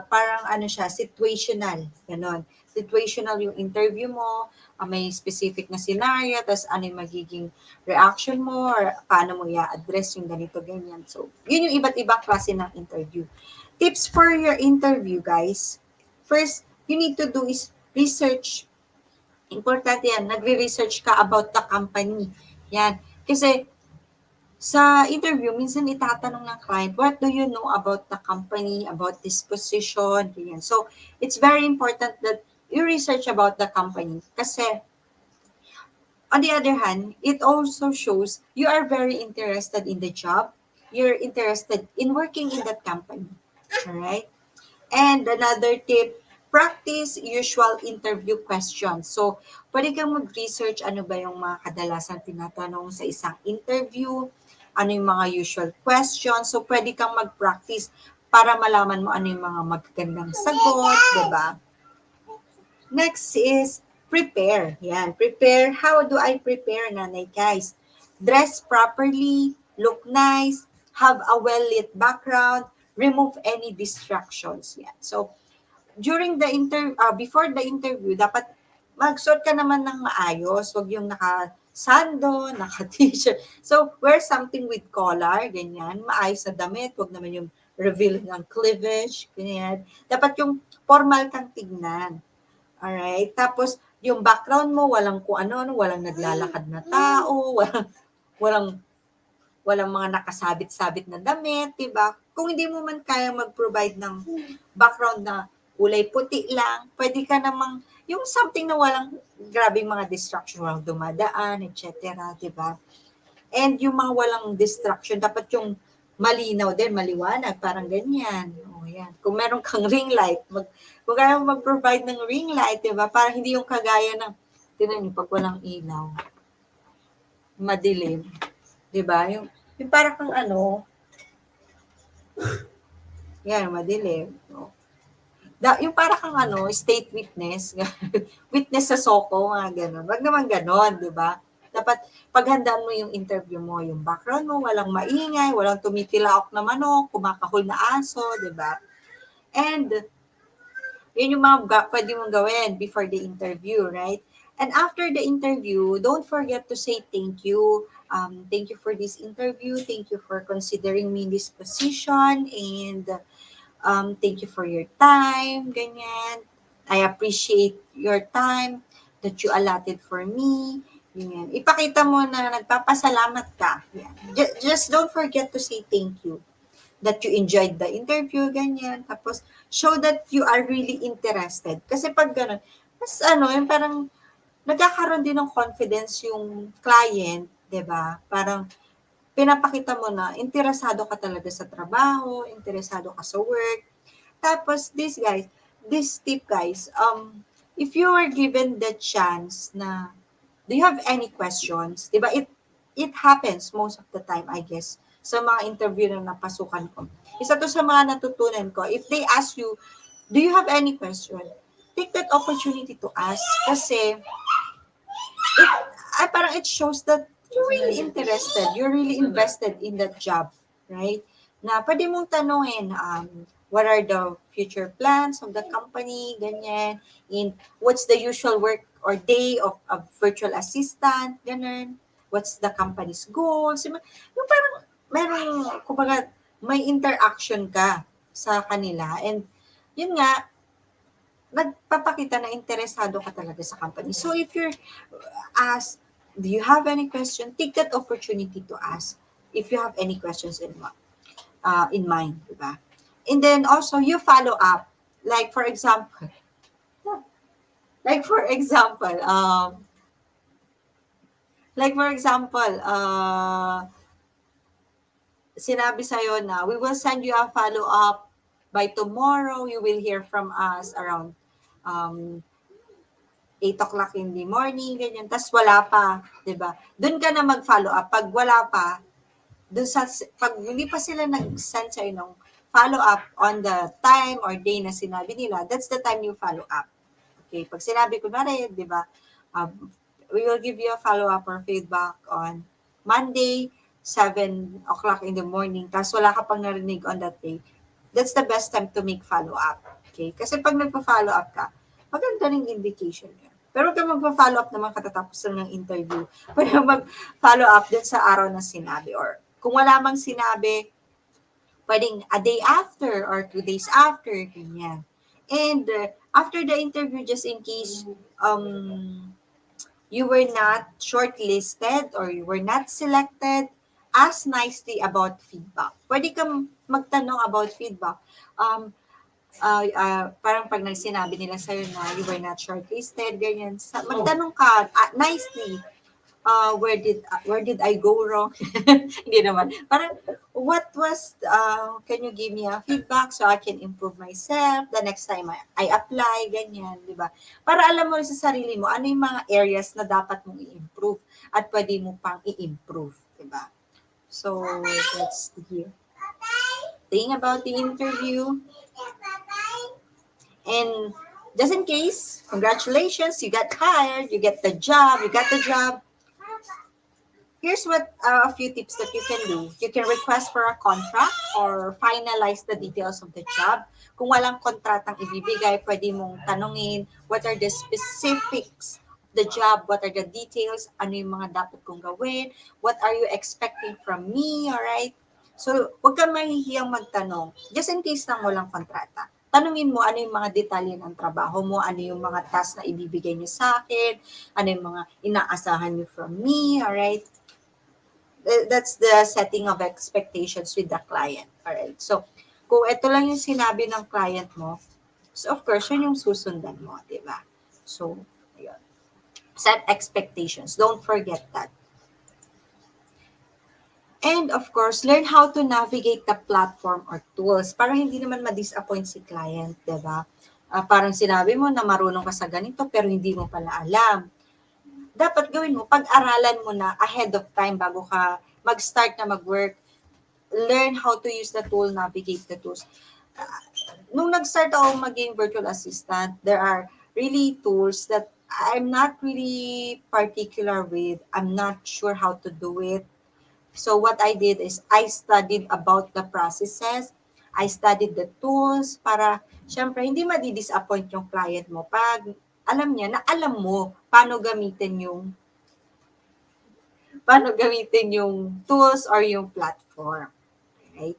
parang ano siya, situational. Ganon. Situational yung interview mo, may specific na scenario, tapos ano yung magiging reaction mo, or paano mo i-address yung ganito, ganyan. So, yun yung iba't ibang klase ng interview. Tips for your interview, guys. First, you need to do is research. Importante yan, nagre-research ka about the company. Yan. Kasi sa interview, minsan itatanong ng client, what do you know about the company, about this position? Yan. So, it's very important that you research about the company. Kasi On the other hand, it also shows you are very interested in the job. You're interested in working in that company. All right? And another tip, practice usual interview questions. So, pwede kang mag-research ano ba yung mga kadalasan tinatanong sa isang interview, ano yung mga usual questions. So, pwede kang mag-practice para malaman mo ano yung mga magagandang sagot, di ba? Next is prepare. Yan, prepare. How do I prepare, nanay guys? Dress properly, look nice, have a well-lit background, remove any distractions. Yan. So, during the before the interview, dapat magsuot ka naman ng maayos. Huwag yung naka-sando, naka-t-shirt. So, wear something with collar, ganyan. Maayos na damit. Huwag naman yung reveal ng cleavage, ganyan. Dapat yung formal kang tignan. Alright? Tapos, yung background mo, walang kung ano, walang naglalakad na tao, walang, walang mga nakasabit-sabit na damit, diba? Kung hindi mo man kaya mag-provide ng background na kulay puti lang, pwede ka namang, yung something na walang grabing mga distraction, walang dumadaan, etc. Diba? And yung mga walang distraction, dapat yung malinaw din, maliwanag, parang ganyan. O, yan. Kung meron kang ring light, kung kaya mag-provide ng ring light, diba? Parang hindi yung kagaya ng, tinan niyo, pag walang ilaw, madilim. Diba? Yung parang kang ano, yan, madilim. No? Yung parang kang ano, state witness, witness sa soko, mga gano'n. Wag naman gano'n, di ba? Dapat paghandaan mo yung interview mo, yung background mo, walang maingay, walang tumitilaok na manok, kumakahol na aso, di ba? And yun yung mga pwede mong gawin before the interview, right? And after the interview, don't forget to say thank you. Thank you for this interview. Thank you for considering me in this position. And thank you for your time, ganyan. I appreciate your time that you allotted for me. Ganyan. Ipakita mo na nagpapasalamat ka. Yan. Just don't forget to say thank you. That you enjoyed the interview, ganyan. Tapos, show that you are really interested. Kasi pag gano'n, mas ano, yung parang nagkakaroon din ng confidence yung client, 'di ba? Parang pinapakita mo na interesado ka talaga sa trabaho, interesado ka sa work. Tapos this tip guys, if you were given the chance na, do you have any questions? 'Di ba? It happens most of the time, I guess, sa mga interview na napasukan ko. Isa to sa mga natutunan ko. If they ask you, do you have any question? Take that opportunity to ask kasi parang it shows that you're really interested, you're really invested in that job, right? Na pwede mong tanungin, what are the future plans of the company, ganyan, in what's the usual work or day of a virtual assistant, ganun, what's the company's goals, yung parang, merong, kumbaga, may interaction ka sa kanila, and yun nga, nagpapakita na interesado ka talaga sa company. So if you're asked, do you have any question? Take that opportunity to ask if you have any questions in mind, diba? And then also you follow up. Like for example, like for example, um, like for example, sinabi sa'yo na we will send you a follow up by tomorrow. You will hear from us around um, 8 o'clock in the morning, ganyan. Tapos wala pa, di ba? Doon ka na mag-follow up. Pag wala pa, pag hindi pa sila nag-send sa'yo ng follow up on the time or day na sinabi nila, that's the time you follow up. Okay, pag sinabi ko na rin, di ba, we will give you a follow up or feedback on Monday, 7 o'clock in the morning, tapos wala ka pang narinig on that day, that's the best time to make follow up. Okay, kasi pag nagpa-follow up ka, maganda ring indication yan. Pero kung magpa-follow up naman katatapos lang ng interview, pwede mag-follow up din sa araw na sinabi. Or kung wala mang sinabi, pwedeng a day after or 2 days after, ganyan. And after the interview, just in case you were not shortlisted or you were not selected, ask nicely about feedback. Pwede kang magtanong about feedback. Parang pag sinabi nila sa'yo na you were not shortlisted, ganyan, magtanong ka nicely, where did I go wrong? Hindi naman. Parang, what was, can you give me a feedback so I can improve myself the next time I apply, ganyan, di ba? Para alam mo sa sarili mo, ano yung mga areas na dapat mong i-improve at pwede mo pang i-improve, di ba? So, that's the thing about the interview. And just in case, congratulations, you got hired, you get the job, you got the job. Here's what a few tips that you can do. You can request for a contract or finalize the details of the job. Kung walang kontratang ibibigay, pwede mong tanungin what are the specifics of the job, what are the details, ano yung mga dapat kong gawin, what are you expecting from me, alright? So, huwag kang mahihiyang magtanong. Just in case lang walang kontrata. Tanungin mo ano yung mga detalye ng trabaho mo, ano yung mga task na ibibigay niyo sa akin, ano yung mga inaasahan niyo from me, alright? That's the setting of expectations with the client. Alright? So, kung ito lang yung sinabi ng client mo, so of course, yun yung susundan mo, di ba? So, ayun. Set expectations. Don't forget that. And of course, learn how to navigate the platform or tools para hindi naman ma-disappoint si client, di ba? Parang sinabi mo na marunong ka sa ganito pero hindi mo pala alam. Dapat gawin mo, pag-aralan mo na ahead of time bago ka mag-start na mag-work. Learn how to use the tool, navigate the tools. Nung nag-start ako maging virtual assistant, there are really tools that I'm not really particular with. I'm not sure how to do it. So what I did is I studied about the processes. I studied the tools para syempre hindi madi-disappoint yung client mo pag alam niya na alam mo paano gamitin yung tools or yung platform. Right?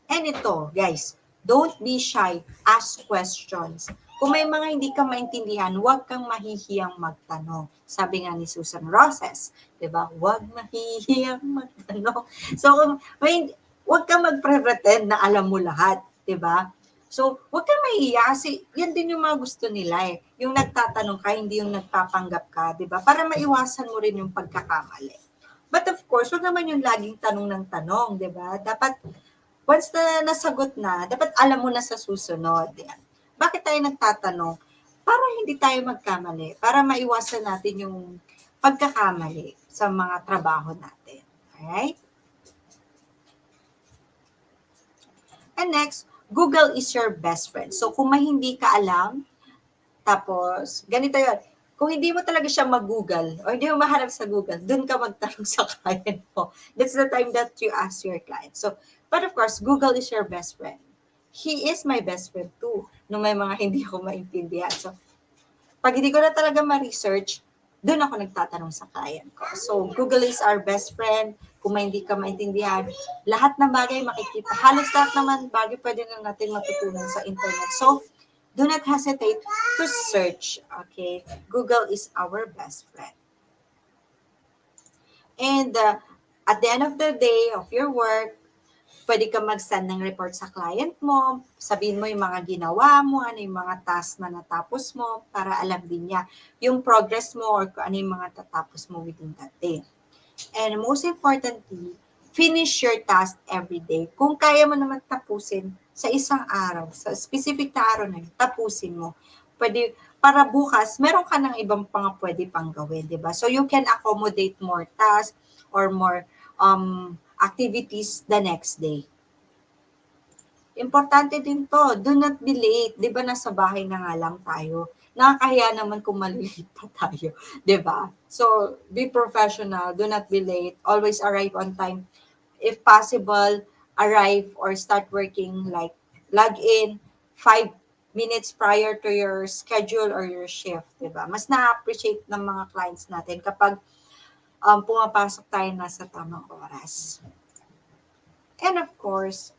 And ito, guys, don't be shy. Ask questions. Kung may mga hindi ka maintindihan, huwag kang mahihiyang magtanong. Sabi nga ni Susan Roses, di ba? Huwag mahihiyang magtanong. So, huwag kang magpre-pretend na alam mo lahat, di ba? So, huwag kang mahihiya kasi yan din yung mga gusto nila eh. Yung nagtatanong ka, hindi yung nagpapanggap ka, di ba? Para maiwasan mo rin yung pagkakamali. But of course, huwag naman yung laging tanong ng tanong, di ba? Dapat once na nasagot na, dapat alam mo na sa susunod. Yan. Bakit tayo nagtatanong? Para hindi tayo magkamali. Para maiwasan natin yung pagkakamali sa mga trabaho natin. Alright? And next, Google is your best friend. So kung may hindi ka alam, tapos ganito yun. Kung hindi mo talaga siya mag-Google o hindi mo mahanap sa Google, dun ka magtanong sa client mo. That's the time that you ask your client. So, but of course, Google is your best friend. He is my best friend too, nung may mga hindi ko maintindihan. So, pag hindi ko na talaga ma-research, dun ako nagtatanong sa client ko. So, Google is our best friend. Kung may hindi ka maintindihan, lahat ng bagay makikita. Halos lahat naman bagay pwede na natin matutunan sa internet. So, do not hesitate to search, okay? Google is our best friend. And at the end of the day of your work, pwede ka mag-send ng report sa client mo, sabihin mo yung mga ginawa mo, ano yung mga task na natapos mo, para alam din niya yung progress mo or ano yung mga tatapos mo within that day. And most importantly, finish your task every day. Kung kaya mo naman tapusin sa isang araw, sa specific na araw na yun, tapusin mo. Pwede, para bukas, meron ka ng ibang pwede pang gawin, di ba? So you can accommodate more tasks or more activities the next day. Importante din to, do not be late. Di ba nasa bahay na nga lang tayo? Nakakahiya naman kung malilate pa tayo. Di ba? So, be professional. Do not be late. Always arrive on time. If possible, arrive or start working like log in 5 minutes prior to your schedule or your shift. Di ba? Mas na-appreciate ng mga clients natin kapag pumapasok tayo nasa tamang oras. And of course,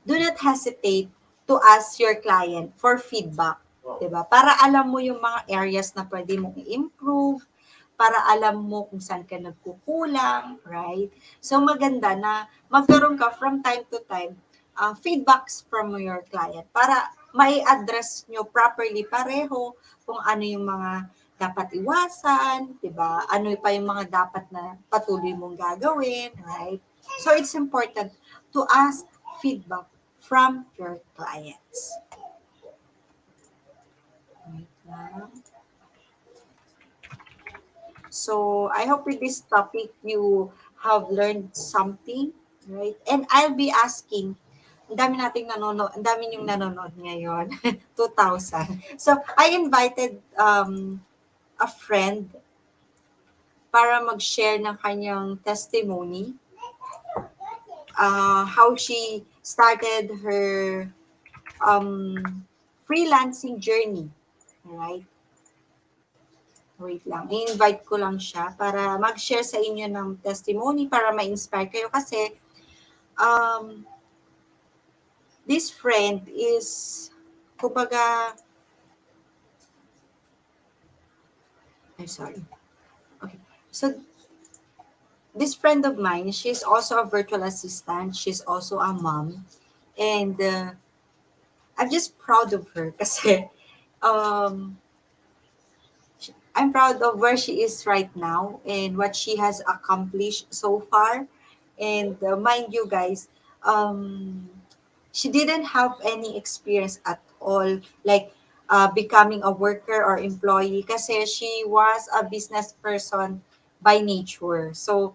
do not hesitate to ask your client for feedback, 'di ba? Para alam mo yung mga areas na pwede mong i-improve, para alam mo kung saan ka nagkukulang, right? So maganda na magkaroon ka from time to time feedbacks from your client para mai-address nyo properly pareho kung ano yung mga dapat iwasan, 'di ba? Ano pa yung mga dapat na patuloy mong gagawin, right? So it's important to ask feedback from your clients. Wait lang. So I hope with this topic you have learned something, right? And I'll be asking, ang dami yung nanonood ngayon, 2,000. So I invited a friend para mag-share ng kanyang testimony, how she started her freelancing journey, right? Wait lang, i-invite ko lang siya para mag-share sa inyo ng testimony para ma-inspire kayo kasi um, this friend is, kumbaga, I'm sorry. Okay. So, this friend of mine, she's also a virtual assistant. She's also a mom. And I'm just proud of her kasi um, I'm proud of where she is right now and what she has accomplished so far. And mind you guys, um, she didn't have any experience at all, like becoming a worker or employee kasi she was a business person by nature. So,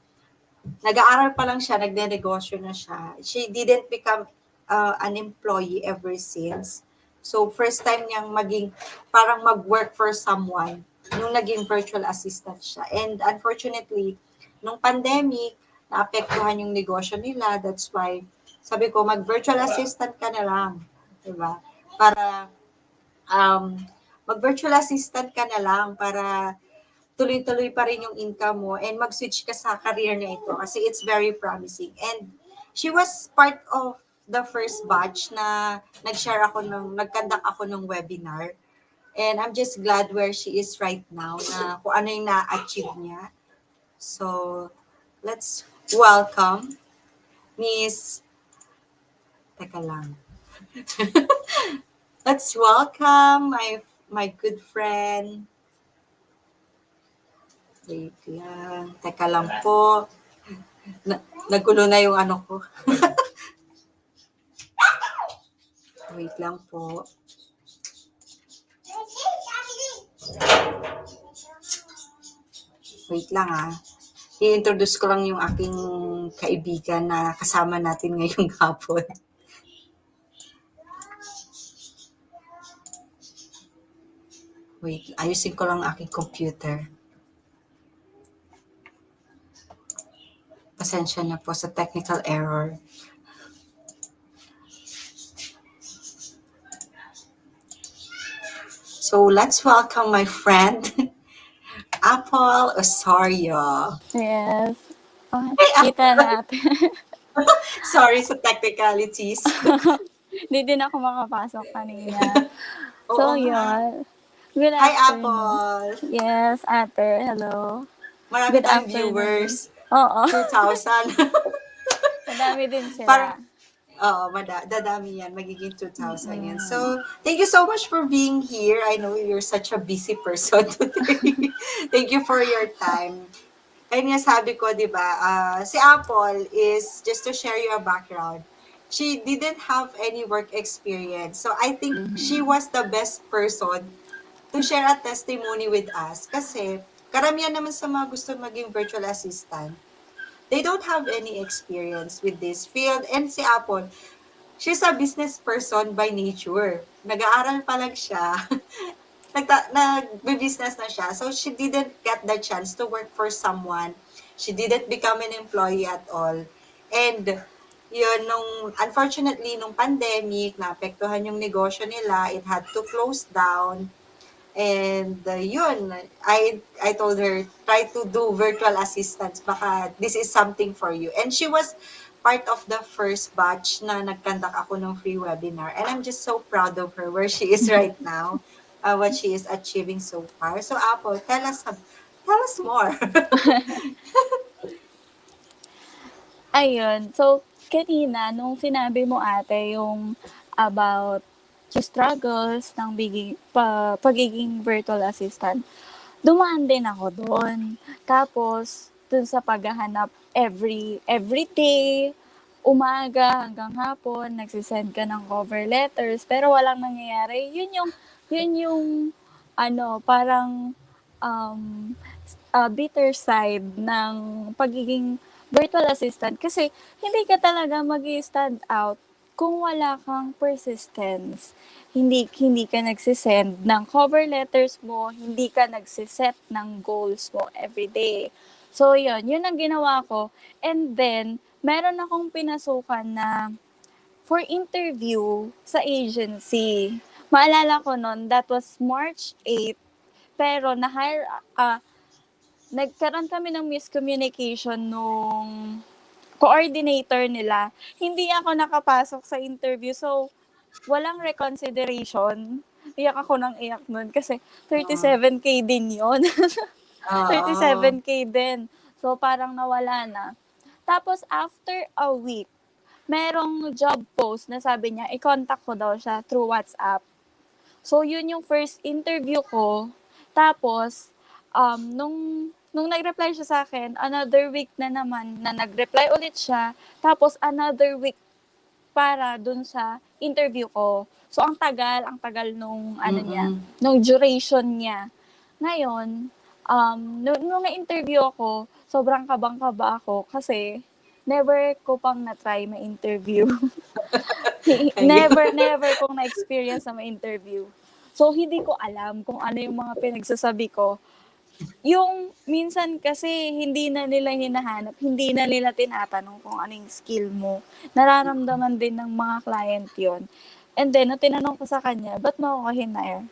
nag-aaral pa lang siya, nagne-negosyo na siya. She didn't become an employee ever since. So, first time niyang maging, parang mag-work for someone nung naging virtual assistant siya. And unfortunately, nung pandemic, naapektuhan yung negosyo nila. That's why, sabi ko, mag-virtual assistant ka na lang. Diba? Para, um, mag-virtual assistant ka na lang para tuloy-tuloy pa rin yung income mo and mag-switch ka sa career na ito kasi it's very promising. And she was part of the first batch na nag-conduct ako ng webinar. And I'm just glad where she is right now na kung ano yung na-achieve niya. So, let's welcome Miss... Teka lang. Let's welcome my good friend. Wait lang. Teka lang po. Nagulo na yung ano ko. Wait lang po. Wait lang ah. I-introduce ko lang yung aking kaibigan na kasama natin ngayong hapon. Wait, ayusin ko lang ang aking computer. Pasensya na po sa technical error. So, let's welcome my friend, Apple Osorio. Yes. Oh, Hey, kita natin. sorry sa technicalities. Hindi din ako makapasok kanina. Oo So, nga. yun. Good Hi, afternoon. Apple. Yes, ate. Hello. Marami Good tayong afternoon. viewers. Oo. 2,000. Madami din sila. Parang, oo, dadami yan. Magiging 2,000 yan. So, thank you so much for being here. I know you're such a busy person today. Thank you for your time. Ayun nga sabi ko, di ba, si Apple is, just to share you a background, she didn't have any work experience. So, I think she was the best person to share a testimony with us. Kasi, karamihan naman sa mga gusto maging virtual assistant, they don't have any experience with this field. And si Apple, she's a business person by nature. Nag-aaral pa lang siya. Nag-business na siya. So, she didn't get the chance to work for someone. She didn't become an employee at all. And, yun, unfortunately, nung pandemic, naapektuhan yung negosyo nila, it had to close down. And yun, I told her, try to do virtual assistants. Baka this is something for you. And she was part of the first batch na nag-conduct ako ng free webinar. And I'm just so proud of her where she is right now, what she is achieving so far. So Apple, tell us more. Ayun. So, kanina, nung sinabi mo ate yung about yung struggles ng pagiging virtual assistant, dumaan din ako do'n. Tapos do'n sa paghahanap every day, umaga hanggang hapon, nagse-send ka ng cover letters pero walang nangyayari. Yun yung ano, parang, um, bitter side ng pagiging virtual assistant kasi hindi ka talaga mag-i-stand out kung wala kang persistence. Hindi ka nagse-send ng cover letters mo, hindi ka nagse-set ng goals mo everyday. So yun ang ginawa ko. And then meron akong pinasukan na for interview sa agency. Maalala ko nun, that was March 8, pero nagkaroon kami ng miscommunication nung coordinator nila. Hindi ako nakapasok sa interview, so walang reconsideration. Iyak ako ng iyak nun kasi Oo. 37K din yon. Oo. 37K din. So parang nawala na. Tapos after a week, merong job post na sabi niya, i-contact ko daw siya through WhatsApp. So, yun yung first interview ko. Tapos, nung nag-reply siya sa akin, another week na naman na nag-reply ulit siya. Tapos, another week para dun sa interview ko. So, ang tagal nung, ano niya, Mm. nung duration niya. Ngayon, nung na-interview ako, sobrang kabang-kaba ako kasi never ko pang na-try ma-interview. Ayun. Never kong na-experience na ma-interview. So, hindi ko alam kung ano yung mga pinagsasabi ko. Yung minsan kasi hindi na nila hinahanap, hindi na nila tinatanong kung ano yung skill mo. Nararamdaman din ng mga client yon. And then, nung tinanong ko sa kanya, ba't mo ako hinire?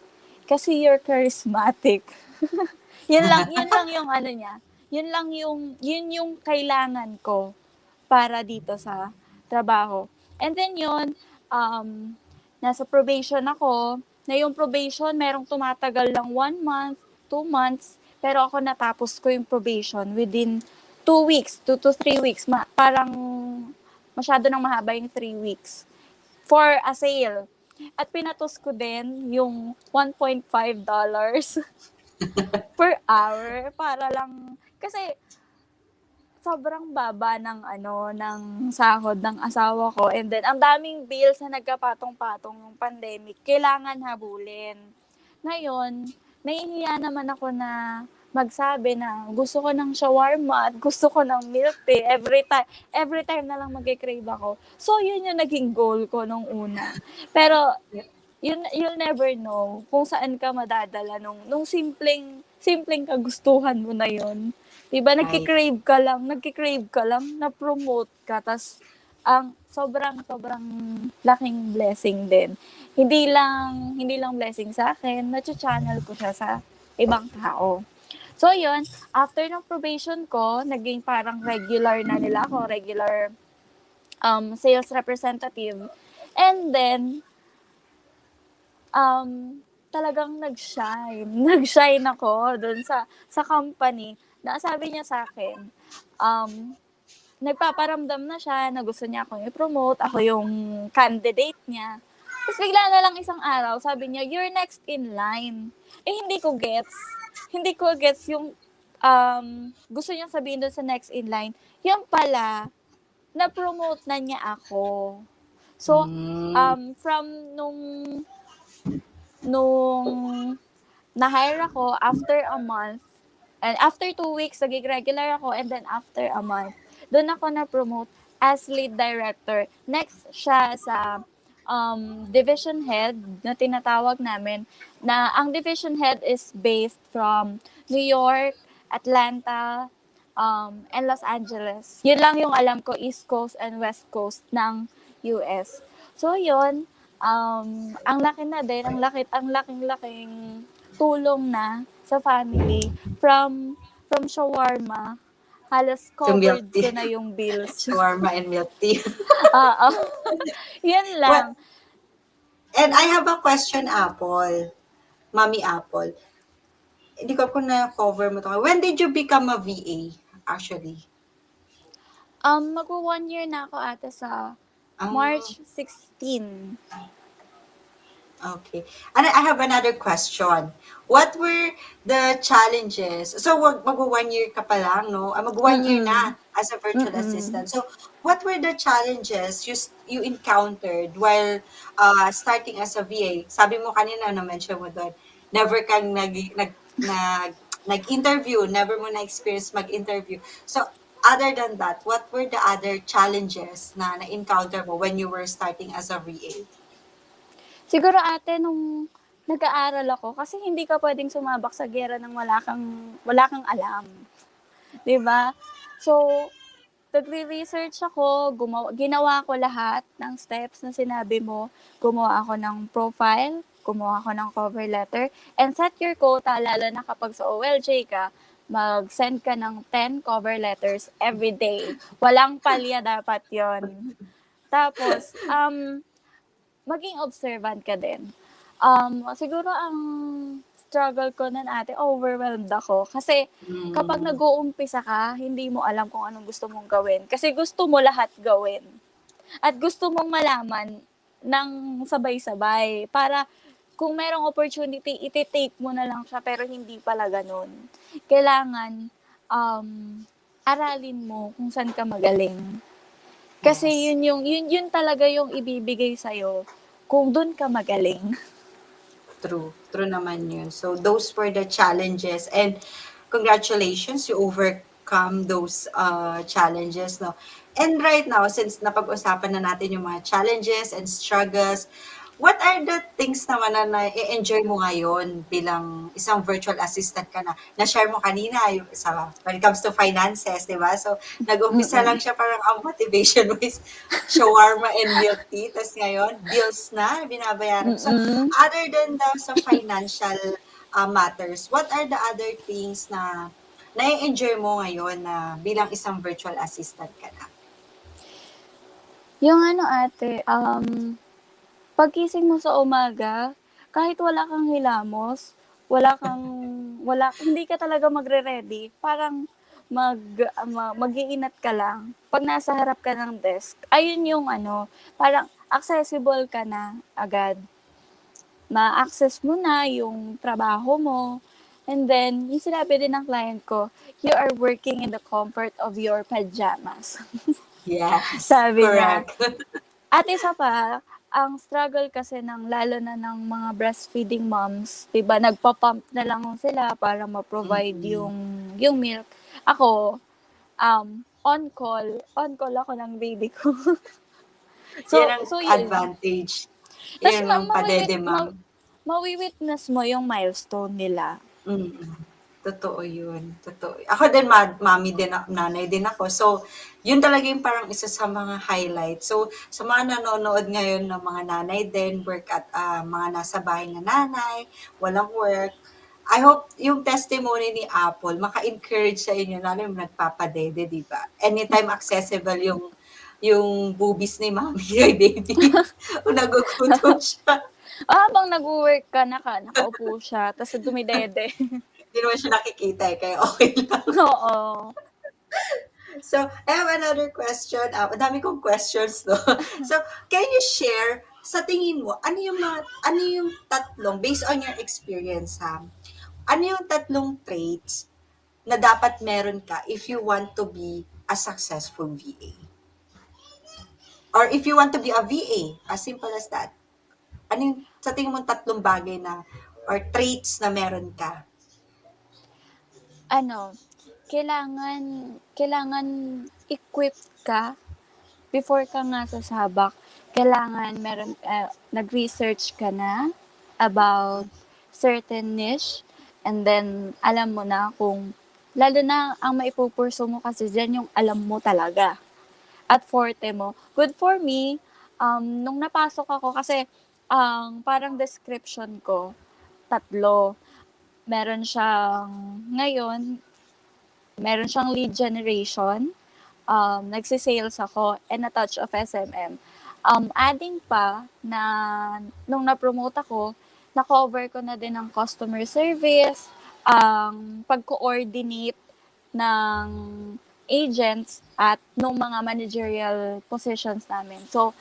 Kasi you're charismatic. Yun lang yung ano niya. Yun yung kailangan ko para dito sa trabaho. And then yun, nasa probation ako, na yung probation, merong tumatagal lang 1 month, 2 months, pero ako natapos ko yung probation within 2 weeks, 2 to 3 weeks. Parang masyado nang mahaba yung 3 weeks for a sale. At pinatos ko din yung $1.5 per hour para lang, kasi sobrang baba ng ng sahod ng asawa ko, and then ang daming bills na nagkapatong-patong nung pandemic, kailangan habulin. Ngayon, nahihiya naman ako na magsabi na gusto ko ng shawarma at gusto ko ng milk tea every time na lang magke-crave ako. So, yun yung naging goal ko nung una. Pero you'll never know kung saan ka madadala nung simpleng kagustuhan mo na yun. 'Di ba Right. nagki-crave ka lang, na-promote ka, tas ang sobrang laking blessing din. Hindi lang blessing sa akin, nacha-channel ko siya sa ibang tao. So yun, after ng probation ko, naging parang regular na nila ako, regular sales representative. And then talagang nag-shine. Nag-shine ako dun sa company na sabi niya sa akin, nagpaparamdam na siya na gusto niya akong i-promote, ako yung candidate niya. Tapos bigla na lang isang araw, sabi niya, "You're next in line." Eh, hindi ko gets. Hindi ko gets yung gusto niyang sabihin doon sa next in line. Yan pala, na-promote na niya ako. So, Mm. from nung na-hire ako after a month, and after 2 weeks, naging regular ako, and then after a month, doon ako na-promote as lead director. Next siya sa division head na tinatawag namin, na ang division head is based from New York, Atlanta, and Los Angeles. Yun lang yung alam ko, East Coast and West Coast ng US. So, yun, ang laki na din, ang laking-laking tulong na sa family from shawarma, halos To milk covered tea. ko na yung bills. Shawarma and milk tea. Oo. Yan lang. Well, and I have a question, Apple. Mommy Apple. Hindi ko kung na-cover mo to. When did you become a VA, actually? Magwo 1 year na ako ata sa Ah, March 16. Okay. And I have another question. What were the challenges? So, mag 1 year ka pa lang, no? Mag 1 year Mm. na as a virtual Mm. assistant. So, what were the challenges you encountered while starting as a VA? Sabi mo kanina, na-mention mo doon, never kang nag-interview, never mo na-experience mag-interview. So, other than that, what were the other challenges na na-encounter mo when you were starting as a VA? Siguro ate nung nag-aaral ako kasi hindi ka puwedeng sumabak sa giyera ng wala kang alam, 'di ba? So, nagre-research ako, ginawa ko lahat ng steps na sinabi mo. Gumawa ako ng profile, gumawa ako ng cover letter, and set your quota lalo na kapag sa OLJ ka, mag-send ka ng 10 cover letters every day. Walang palya dapat 'yon. Tapos, maging observant ka din. Siguro ang struggle ko nun ate, overwhelmed ako. Kasi kapag Mm. nag-uumpisa ka, hindi mo alam kung anong gusto mong gawin. Kasi gusto mo lahat gawin. At gusto mong malaman ng sabay-sabay. Para kung merong opportunity, iti-take mo na lang siya pero hindi pala ganun. Kailangan um, aralin mo kung saan ka magaling. Kasi Yes. yun talaga yung ibibigay sa'yo kung dun ka magaling. True. True naman yun. So, those were the challenges. And congratulations, you overcome those challenges, no? And right now, since napag-usapan na natin yung mga challenges and struggles, what are the things naman na na-enjoy mo ngayon bilang isang virtual assistant ka na? Na-share mo kanina yung sa when it comes to finances, di ba? So, nag-umpisa lang Mm. siya parang ang motivation mo is shawarma and milk tea. Tapos ngayon, bills na, binabayaran mo. So, Mm. other than the sa financial matters, what are the other things na nai-enjoy mo ngayon na bilang isang virtual assistant ka na? Yung ano ate, paggising mo sa umaga, kahit wala kang hilamos, hindi ka talaga magre-ready, parang mag-iinat ka lang. Pag nasa harap ka ng desk, ayun yung ano, parang accessible ka na agad. Ma-access mo na yung trabaho mo. And then, yung sinabi din ng client ko, you are working in the comfort of your pajamas. Yes, Sabi niya. correct. At isa pa, ang struggle kasi ng lalo na ng mga breastfeeding moms, 'di ba, nagpa-pump na lang sila para ma-provide Mm. yung milk. Ako, on call ako ng baby ko. Yan So ang so yun. advantage. Tapos Yan ang padedemang. mawi-witness mo yung milestone nila. Mm. Totoo yun, totoo. Ako din mommy din nanay din ako. So, yun talaga yung parang isa sa mga highlight. So, sa mga nanonood ngayon ng mga nanay din, work at mga nasa bahay na nanay, walang work, I hope yung testimony ni Apple maka-encourage sa inyo lalo yung nagpapadede, di ba? Anytime accessible yung boobies ni mommy kay baby. Kung nagugutom siya, Habang nagwo-work ka, nakaupo siya, tapos dumidede. hindi naman siya nakikita eh, kaya okay lang. Oo. So, I have another question. Ang dami kong questions, no? So, can you share, sa tingin mo, ano yung tatlong, based on your experience, ha? Ano yung tatlong traits na dapat meron ka if you want to be a successful VA? Or if you want to be a VA, as simple as that. Ano yung, sa tingin mo, tatlong bagay na, or traits na meron ka? Ano, kailangan kailangan equipped ka before ka nga sasabak. Kailangan nag-research ka na about certain niche, and then alam mo na kung lalo na ang maipupurso mo kasi diyan yung alam mo talaga at forte mo. Good for me, nung napasok ako kasi ang parang description ko, tatlo. Meron siyang ngayon Meron siyang lead generation, nagse-sales ako, and a touch of SMM. Adding pa na nung na-promote ako, na-cover ko na din ang customer service, ang pag-coordinate ng agents at nung mga managerial positions namin. So,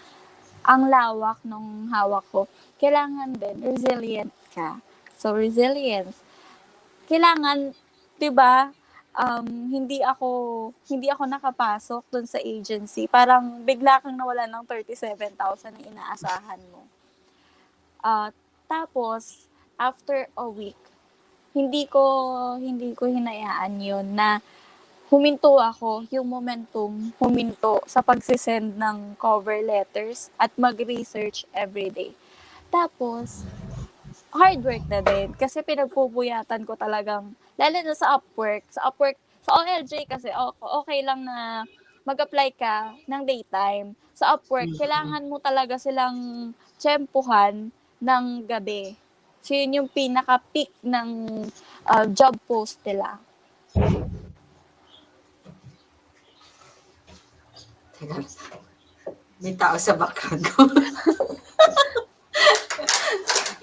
ang lawak nung hawak ko, kailangan din resilient ka. So, resilience. Kailangan, 'di ba, hindi ako nakapasok dun sa agency. Parang bigla kang nawalan ng 37,000 na inaasahan mo. Tapos, after a week, hindi ko hindi ko hinayaan 'yon na huminto ako, yung momentum huminto sa pagse-send ng cover letters at mag-research everyday. Tapos, hard work na din kasi pinagpupuyatan ko talagang, lalo na sa OLJ kasi okay lang na mag-apply ka ng daytime. Sa Upwork, Mm. kailangan mo talaga silang tiyempuhan ng gabi. So, yun yung pinaka-peak ng job post nila. Teka, may tao sa background ko.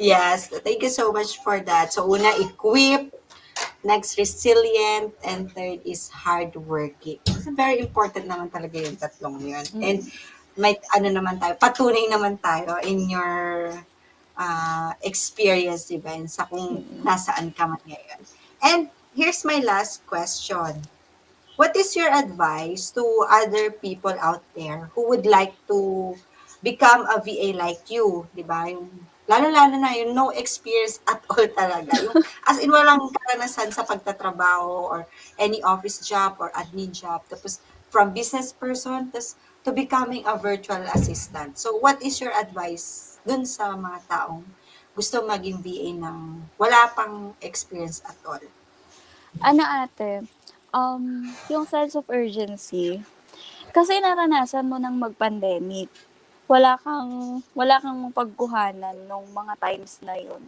Yes, thank you so much for that. So, una, equip. Next, resilient. And third is hardworking. So, very important naman talaga yung tatlong yun. And Mm. may ano naman tayo, patunay naman tayo in your experience, diba? And sa kung nasaan ka man ngayon. And here's my last question. What is your advice to other people out there who would like to become a VA like you, 'di ba? Yung lalo-lalo na yung no experience at all talaga. Yung as in walang karanasan sa pagtatrabaho or any office job or admin job. Tapos from business person to becoming a virtual assistant. So what is your advice dun sa mga taong gusto maging VA ng wala pang experience at all? Ano ate, yung sense of urgency, kasi naranasan mo ng mag-pandemic. Wala kang mapagkuhanan nung mga times na yun.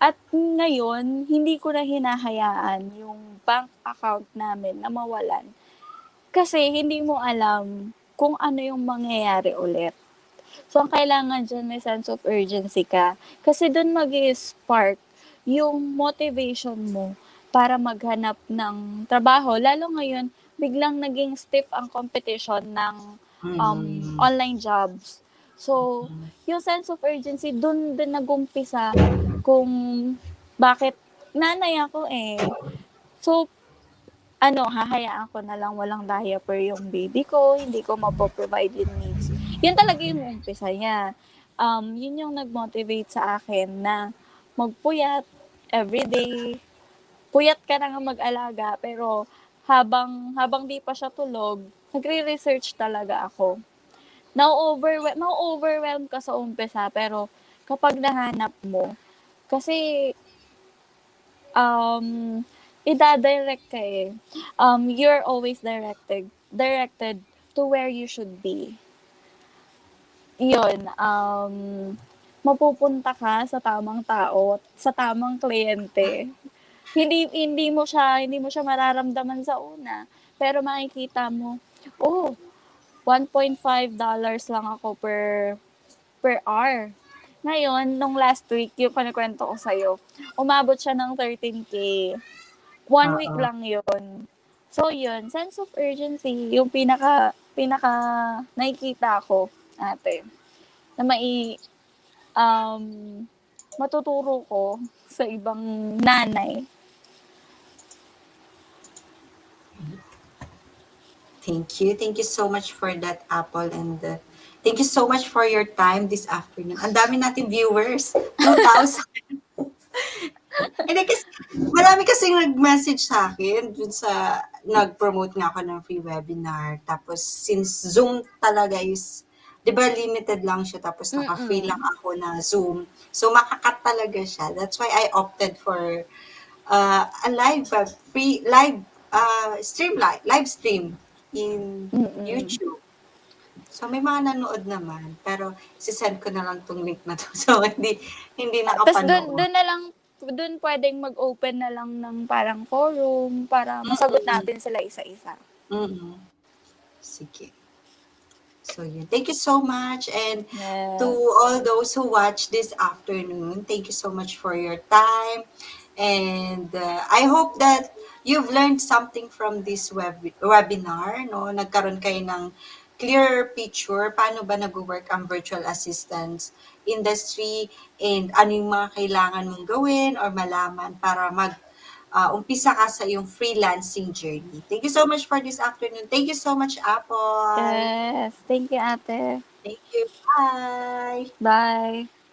At ngayon, hindi ko na hinahayaan yung bank account namin na mawalan. Kasi hindi mo alam kung ano yung mangyayari ulit. So, ang kailangan dyan may sense of urgency ka. Kasi doon mag-spark yung motivation mo para maghanap ng trabaho. Lalo ngayon, biglang naging stiff ang competition ng Mm. online jobs. So, yung sense of urgency, doon din nagumpisa kung bakit nanay ako eh. So, hahayaan ko na lang walang diaper yung baby ko, hindi ko mapo-provide yung needs. Yun talaga yung umpisa niya. Yun yung nag-motivate sa akin na magpuyat everyday. Puyat ka na nga mag-alaga, pero habang di pa siya tulog, nagre-research talaga ako. Na-overwhelm ka sa umpisa, pero kapag nahanap mo, kasi um, ida-direct ka eh. You're always directed to where you should be. Yun, mapupunta ka sa tamang tao, sa tamang kliyente. Hindi mo siya mararamdaman sa una, pero makikita mo, oh, $1.5 lang ako per hour. Ngayon, nung last week, yung kinikwento ko sa'yo, umabot siya ng 13K. 1 week Oo. lang yun. So, yun, sense of urgency, yung pinaka nakikita ko, ate, na um, matuturo ko sa ibang nanay. Thank you. Thank you so much for that, Apple. And thank you so much for your time this afternoon. Ang dami nating viewers. 2,000. Hindi kasi, marami kasing nag-message sa akin dun sa, nag-promote nga ako ng free webinar. Tapos, since Zoom talaga is, di ba limited lang siya, tapos naka-free lang Mm. ako na Zoom. So, makakat talaga siya. That's why I opted for a live stream in Mm. YouTube. So, may mga nanood naman, pero sisend ko na lang tong link na to. So, hindi Tapos nakapanood. doon pwedeng mag-open na lang ng parang forum para masagot Mm, natin sila isa-isa. mm. Sige. So, yun. Thank you so much. And to Yes. all those who watch this afternoon, thank you so much for your time. And I hope that you've learned something from this webinar. No? Nagkaroon kayo ng clearer picture paano ba nagwo-work ang virtual assistants industry and ano yung mga kailangan mong gawin or malaman para umpisa ka sa iyong freelancing journey. Thank you so much for this afternoon. Thank you so much, Apple. Yes. Thank you, ate. Thank you. Bye. Bye.